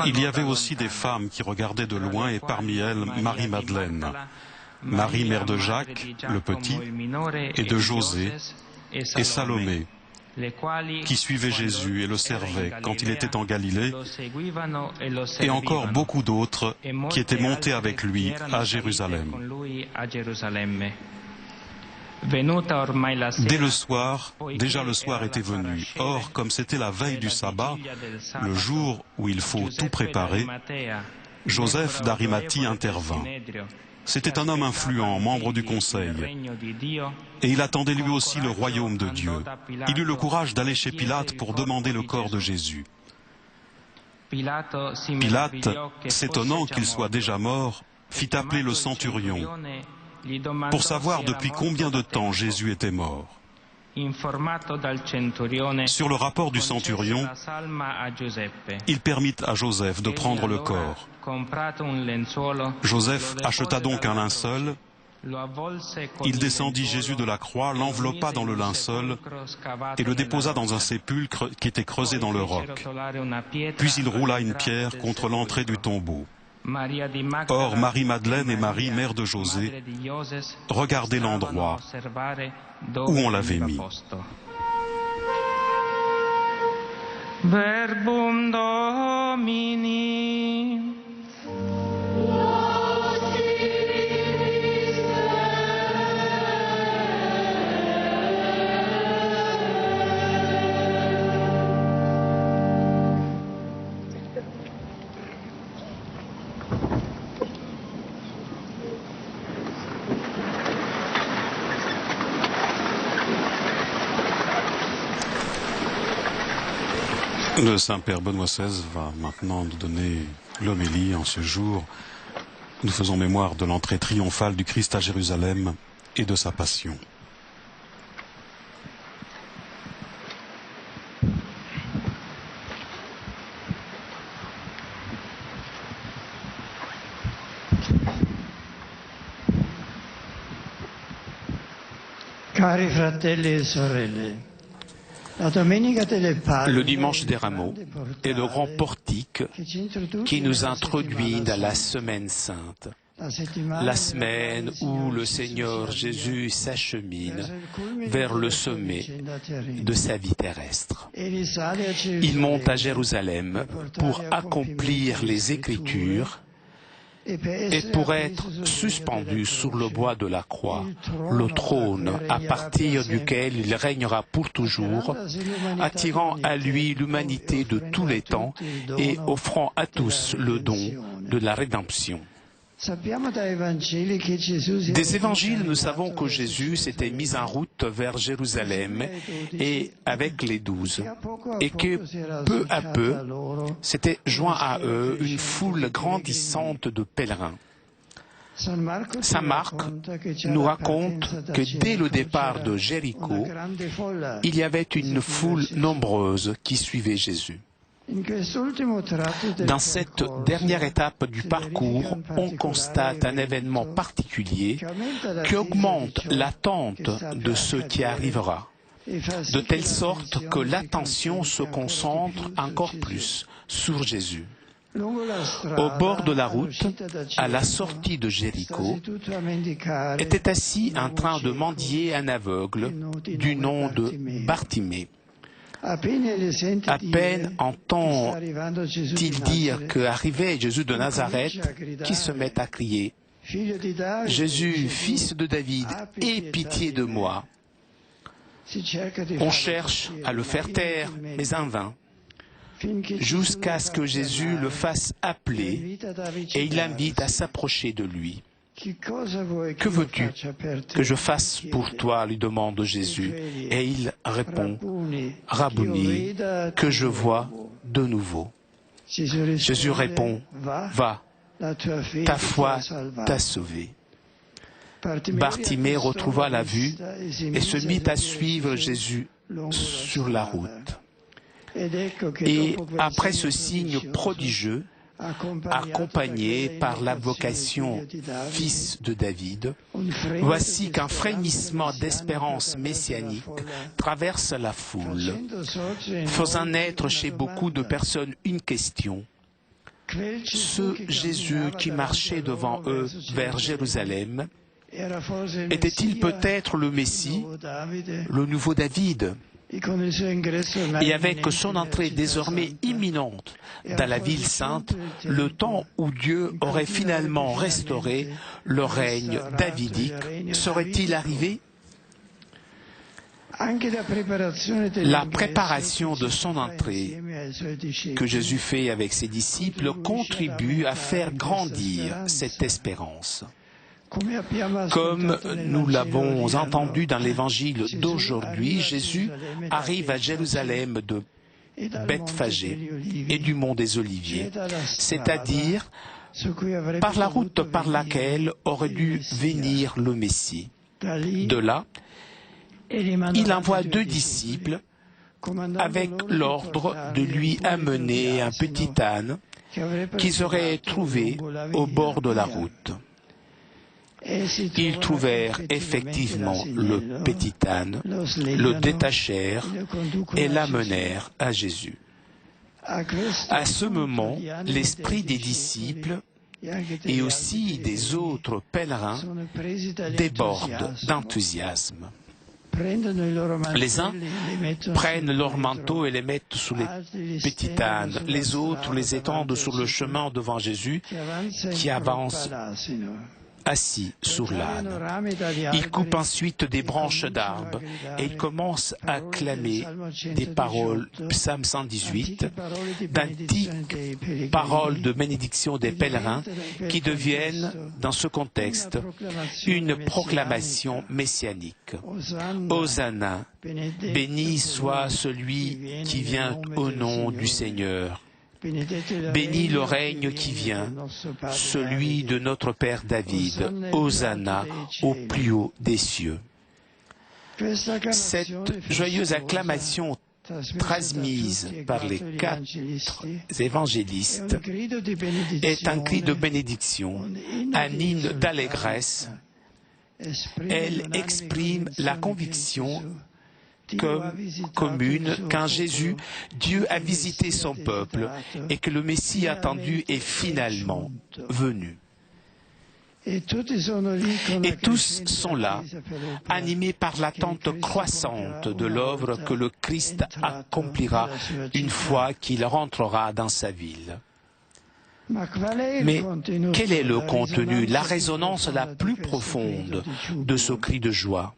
Il y avait aussi des femmes qui regardaient de loin, et parmi elles Marie-Madeleine, Marie, mère de Jacques, le petit, et de José, et Salomé, qui suivaient Jésus et le servaient quand il était en Galilée, et encore beaucoup d'autres qui étaient montés avec lui à Jérusalem. Dès le soir, déjà le soir était venu. Or, comme c'était la veille du sabbat, le jour où il faut tout préparer, Joseph d'Arimathie intervint. C'était un homme influent, membre du conseil, et il attendait lui aussi le royaume de Dieu. Il eut le courage d'aller chez Pilate pour demander le corps de Jésus. Pilate, s'étonnant qu'il soit déjà mort, fit appeler le centurion pour savoir depuis combien de temps Jésus était mort. Sur le rapport du centurion, il permit à Joseph de prendre le corps. Joseph acheta donc un linceul, il descendit Jésus de la croix, l'enveloppa dans le linceul et le déposa dans un sépulcre qui était creusé dans le roc. Puis il roula une pierre contre l'entrée du tombeau. Or, Marie-Madeleine et Marie, mère de José, regardaient l'endroit où on l'avait mis. Verbum Domini. Le Saint-Père Benoît XVI va maintenant nous donner l'homélie en ce jour. Nous faisons mémoire de l'entrée triomphale du Christ à Jérusalem et de sa passion. Cari fratelli e sorelle, le dimanche des Rameaux est le grand portique qui nous introduit dans la Semaine Sainte, la semaine où le Seigneur Jésus s'achemine vers le sommet de sa vie terrestre. Il monte à Jérusalem pour accomplir les Écritures et pour être suspendu sur le bois de la croix, le trône à partir duquel il régnera pour toujours, attirant à lui l'humanité de tous les temps et offrant à tous le don de la rédemption. Des évangiles, nous savons que Jésus s'était mis en route vers Jérusalem et avec les 12, et que peu à peu s'était joint à eux une foule grandissante de pèlerins. Saint Marc nous raconte que dès le départ de Jéricho, il y avait une foule nombreuse qui suivait Jésus. Dans cette dernière étape du parcours, on constate un événement particulier qui augmente l'attente de ce qui arrivera, de telle sorte que l'attention se concentre encore plus sur Jésus. Au bord de la route, à la sortie de Jéricho, était assis en train de mendier un aveugle du nom de Bartimée. À peine entend-il dire qu'arrivait Jésus de Nazareth, qui se met à crier « Jésus, fils de David, aie pitié de moi !» On cherche à le faire taire, mais en vain, jusqu'à ce que Jésus le fasse appeler et il l'invite à s'approcher de lui. « Que veux-tu que je fasse pour toi ?» lui demande Jésus. Et il répond « Rabouni, que je vois de nouveau. » Jésus répond « Va, ta foi t'a sauvé. » Bartimée retrouva la vue et se mit à suivre Jésus sur la route. Et après ce signe prodigieux, accompagné par l'invocation « Fils de David », voici qu'un frémissement d'espérance messianique traverse la foule, faisant naître chez beaucoup de personnes une question. Ce Jésus qui marchait devant eux vers Jérusalem, était-il peut-être le Messie, le nouveau David ? Et avec son entrée désormais imminente dans la ville sainte, le temps où Dieu aurait finalement restauré le règne davidique serait-il arrivé ? La préparation de son entrée que Jésus fait avec ses disciples contribue à faire grandir cette espérance. Comme nous l'avons entendu dans l'évangile d'aujourd'hui, Jésus arrive à Jérusalem de Bethphagée et du mont des Oliviers, c'est-à-dire par la route par laquelle aurait dû venir le Messie. De là, il envoie 2 disciples avec l'ordre de lui amener un petit âne qu'ils auraient trouvé au bord de la route. Ils trouvèrent effectivement le petit âne, le détachèrent et l'amenèrent à Jésus. À ce moment, l'esprit des disciples et aussi des autres pèlerins déborde d'enthousiasme. Les uns prennent leurs manteaux et les mettent sous les petits ânes, les autres les étendent sur le chemin devant Jésus qui avance assis sur l'âne. Il coupe ensuite des branches d'arbres et il commence à clamer des paroles, psaume 118, d'antiques paroles de bénédiction des pèlerins qui deviennent, dans ce contexte, une proclamation messianique. Hosanna, béni soit celui qui vient au nom du Seigneur. Béni le règne qui vient, celui de notre Père David. Hosanna au plus haut des cieux. Cette joyeuse acclamation transmise par les 4 évangélistes est un cri de bénédiction, un hymne d'allégresse. Elle exprime la conviction commune qu'en Jésus, Dieu a visité son peuple et que le Messie attendu est finalement venu. Et tous sont là, animés par l'attente croissante de l'œuvre que le Christ accomplira une fois qu'il rentrera dans sa ville. Mais quel est le contenu, la résonance la plus profonde de ce cri de joie ?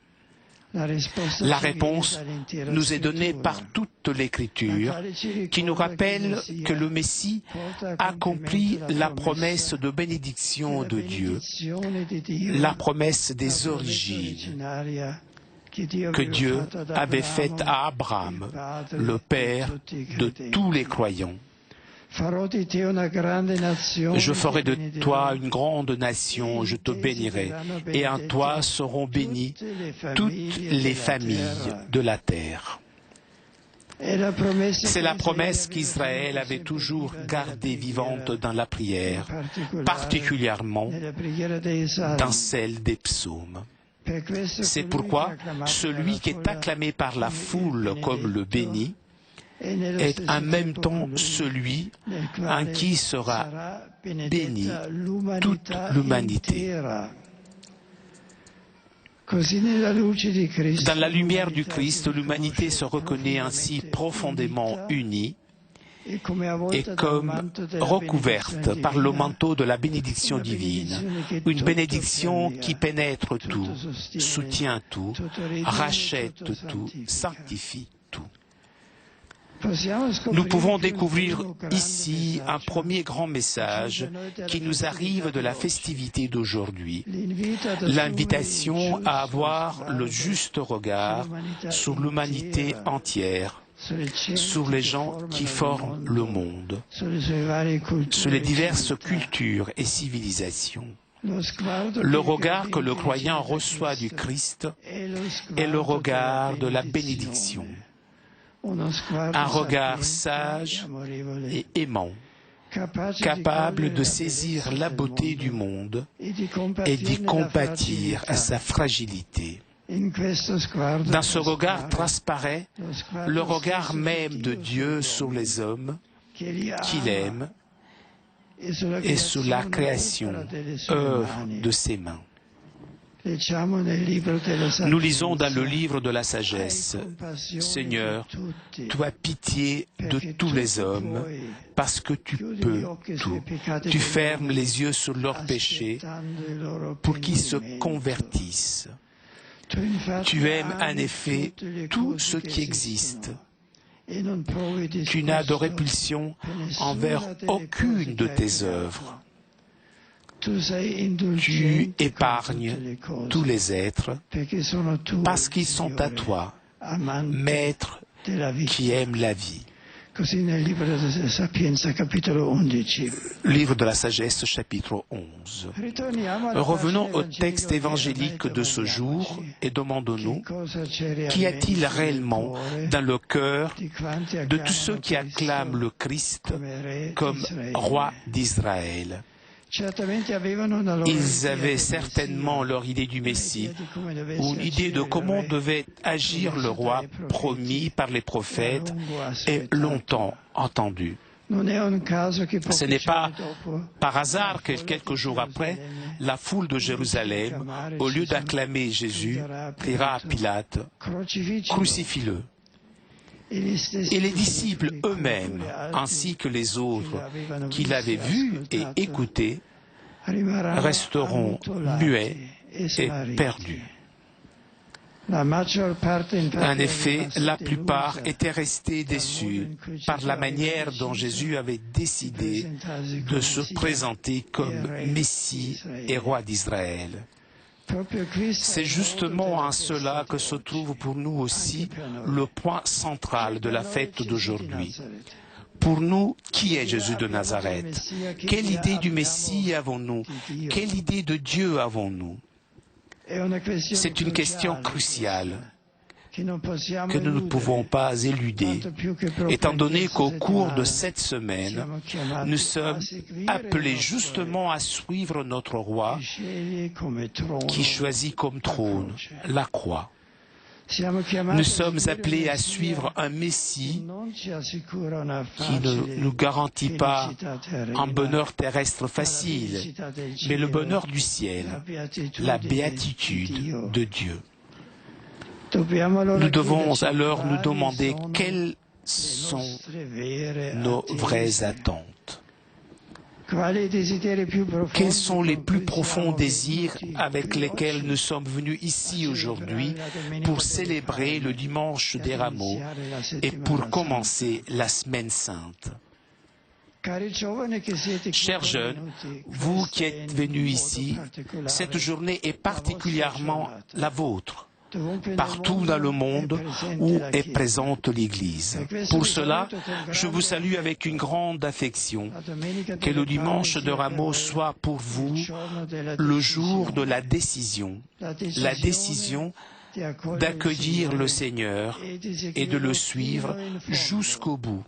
La réponse nous est donnée par toute l'Écriture qui nous rappelle que le Messie accomplit la promesse de bénédiction de Dieu, la promesse des origines que Dieu avait faite à Abraham, le père de tous les croyants. Je ferai de toi une grande nation, je te bénirai, et en toi seront bénies toutes les familles de la terre. C'est la promesse qu'Israël avait toujours gardée vivante dans la prière, particulièrement dans celle des psaumes. C'est pourquoi celui qui est acclamé par la foule comme le béni est en même temps celui en qui sera bénie toute l'humanité. Dans la lumière du Christ, l'humanité se reconnaît ainsi profondément unie et comme recouverte par le manteau de la bénédiction divine, une bénédiction qui pénètre tout, soutient tout, rachète tout, sanctifie tout. Nous pouvons découvrir ici un premier grand message qui nous arrive de la festivité d'aujourd'hui, l'invitation à avoir le juste regard sur l'humanité entière, sur les gens qui forment le monde, sur les diverses cultures et civilisations. Le regard que le croyant reçoit du Christ est le regard de la bénédiction. Un regard sage et aimant, capable de saisir la beauté du monde et d'y compatir à sa fragilité. Dans ce regard transparaît le regard même de Dieu sur les hommes qu'il aime et sur la création, œuvre de ses mains. Nous lisons dans le livre de la sagesse, « Seigneur, tu as pitié de tous les hommes, parce que tu peux tout. Tu fermes les yeux sur leurs péchés pour qu'ils se convertissent. Tu aimes en effet tout ce qui existe. Tu n'as de répulsion envers aucune de tes œuvres. Tu épargnes tous les êtres parce qu'ils sont à toi, Maître qui aime la vie. Livre de la sagesse, chapitre 11. Revenons au texte évangélique de ce jour et demandons-nous, qu'y a-t-il réellement dans le cœur de tous ceux qui acclament le Christ comme roi d'Israël? Ils avaient certainement leur idée du Messie, ou une idée de comment devait agir le roi promis par les prophètes et longtemps entendu. Ce n'est pas par hasard que quelques jours après, la foule de Jérusalem, au lieu d'acclamer Jésus, criera à Pilate, « Crucifie-le ». Et les disciples eux-mêmes, ainsi que les autres qui l'avaient vu et écouté, resteront muets et perdus. En effet, la plupart étaient restés déçus par la manière dont Jésus avait décidé de se présenter comme Messie et roi d'Israël. C'est justement en cela que se trouve pour nous aussi le point central de la fête d'aujourd'hui. Pour nous, qui est Jésus de Nazareth? Quelle idée du Messie avons-nous? Quelle idée de Dieu avons-nous? C'est une question cruciale que nous ne pouvons pas éluder, étant donné qu'au cours de cette semaine, nous sommes appelés justement à suivre notre roi qui choisit comme trône la croix. Nous sommes appelés à suivre un Messie qui ne nous garantit pas un bonheur terrestre facile, mais le bonheur du ciel, la béatitude de Dieu. Nous devons alors nous demander quelles sont nos vraies attentes. Quels sont les plus profonds désirs avec lesquels nous sommes venus ici aujourd'hui pour célébrer le dimanche des Rameaux et pour commencer la Semaine Sainte? Chers jeunes, vous qui êtes venus ici, cette journée est particulièrement la vôtre, partout dans le monde où est présente l'Église. Pour cela, je vous salue avec une grande affection. Que le dimanche de Rameaux soit pour vous le jour de la décision d'accueillir le Seigneur et de le suivre jusqu'au bout.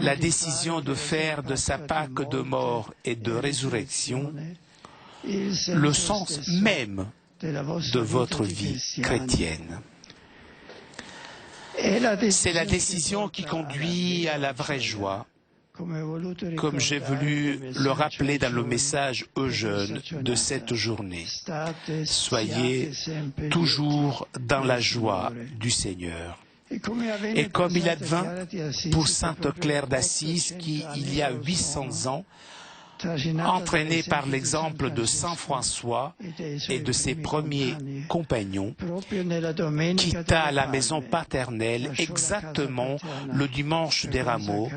La décision de faire de sa Pâque de mort et de résurrection le sens même de votre vie chrétienne. C'est la décision qui conduit à la vraie joie, comme j'ai voulu le rappeler dans le message aux jeunes de cette journée. Soyez toujours dans la joie du Seigneur. Et comme il advint pour Sainte Claire d'Assise qui, il y a 800 ans, entraînée par l'exemple de Saint François et de ses premiers compagnons, quitta la maison paternelle exactement le dimanche des Rameaux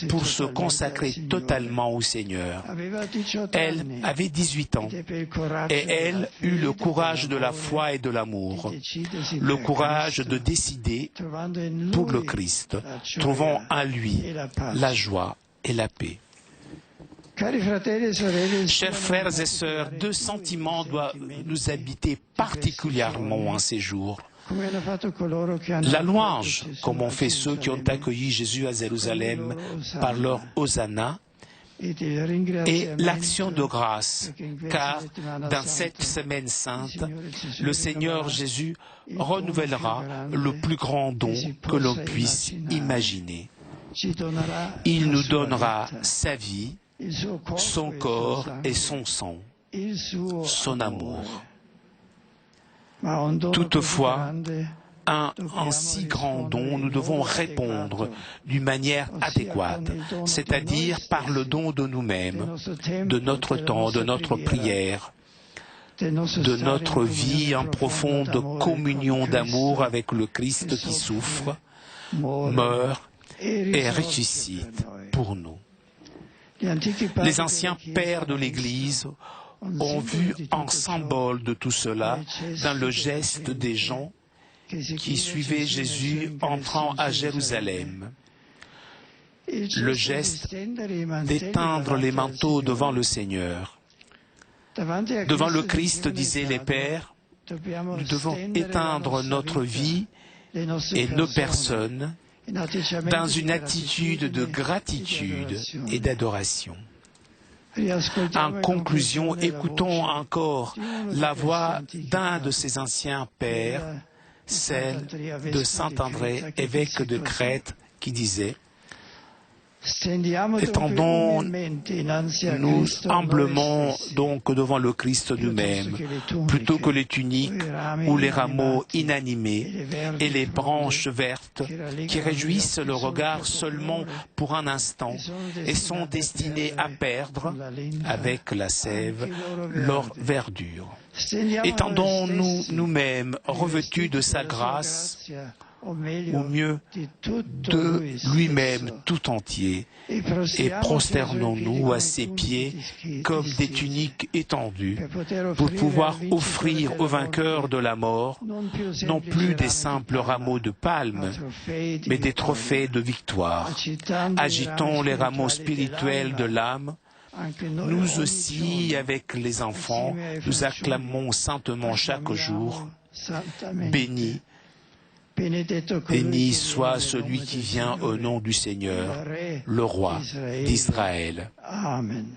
pour se consacrer totalement au Seigneur. Elle avait 18 ans et elle eut le courage de la foi et de l'amour, le courage de décider pour le Christ, trouvant en lui la joie et la paix. Chers frères et sœurs, deux sentiments doivent nous habiter particulièrement en ces jours. La louange, comme ont fait ceux qui ont accueilli Jésus à Jérusalem par leur Hosanna, et l'action de grâce, car dans cette semaine sainte, le Seigneur Jésus renouvellera le plus grand don que l'on puisse imaginer. Il nous donnera sa vie, son corps et son sang, son amour. Toutefois, à un si grand don, nous devons répondre d'une manière adéquate, c'est-à-dire par le don de nous-mêmes, de notre temps, de notre prière, de notre vie en profonde communion d'amour avec le Christ qui souffre, meurt et ressuscite pour nous. Les anciens pères de l'Église ont vu un symbole de tout cela dans le geste des gens qui suivaient Jésus entrant à Jérusalem. Le geste d'étendre les manteaux devant le Seigneur. Devant le Christ, disaient les pères, nous devons étendre notre vie et nos personnes dans une attitude de gratitude et d'adoration. En conclusion, écoutons encore la voix d'un de ces anciens pères, celle de saint André, évêque de Crète, qui disait « Étendons-nous humblement donc devant le Christ nous-mêmes, plutôt que les tuniques ou les rameaux inanimés et les branches vertes qui réjouissent le regard seulement pour un instant et sont destinés à perdre, avec la sève, leur verdure. Étendons-nous nous-mêmes revêtus de sa grâce, au mieux de lui-même tout entier, et prosternons-nous à ses pieds comme des tuniques étendues pour pouvoir offrir au vainqueur de la mort non plus des simples rameaux de palme, mais des trophées de victoire. Agitons les rameaux spirituels de l'âme. Nous aussi, avec les enfants, nous acclamons saintement chaque jour. Béni soit celui qui vient au nom du Seigneur, le roi d'Israël. Amen.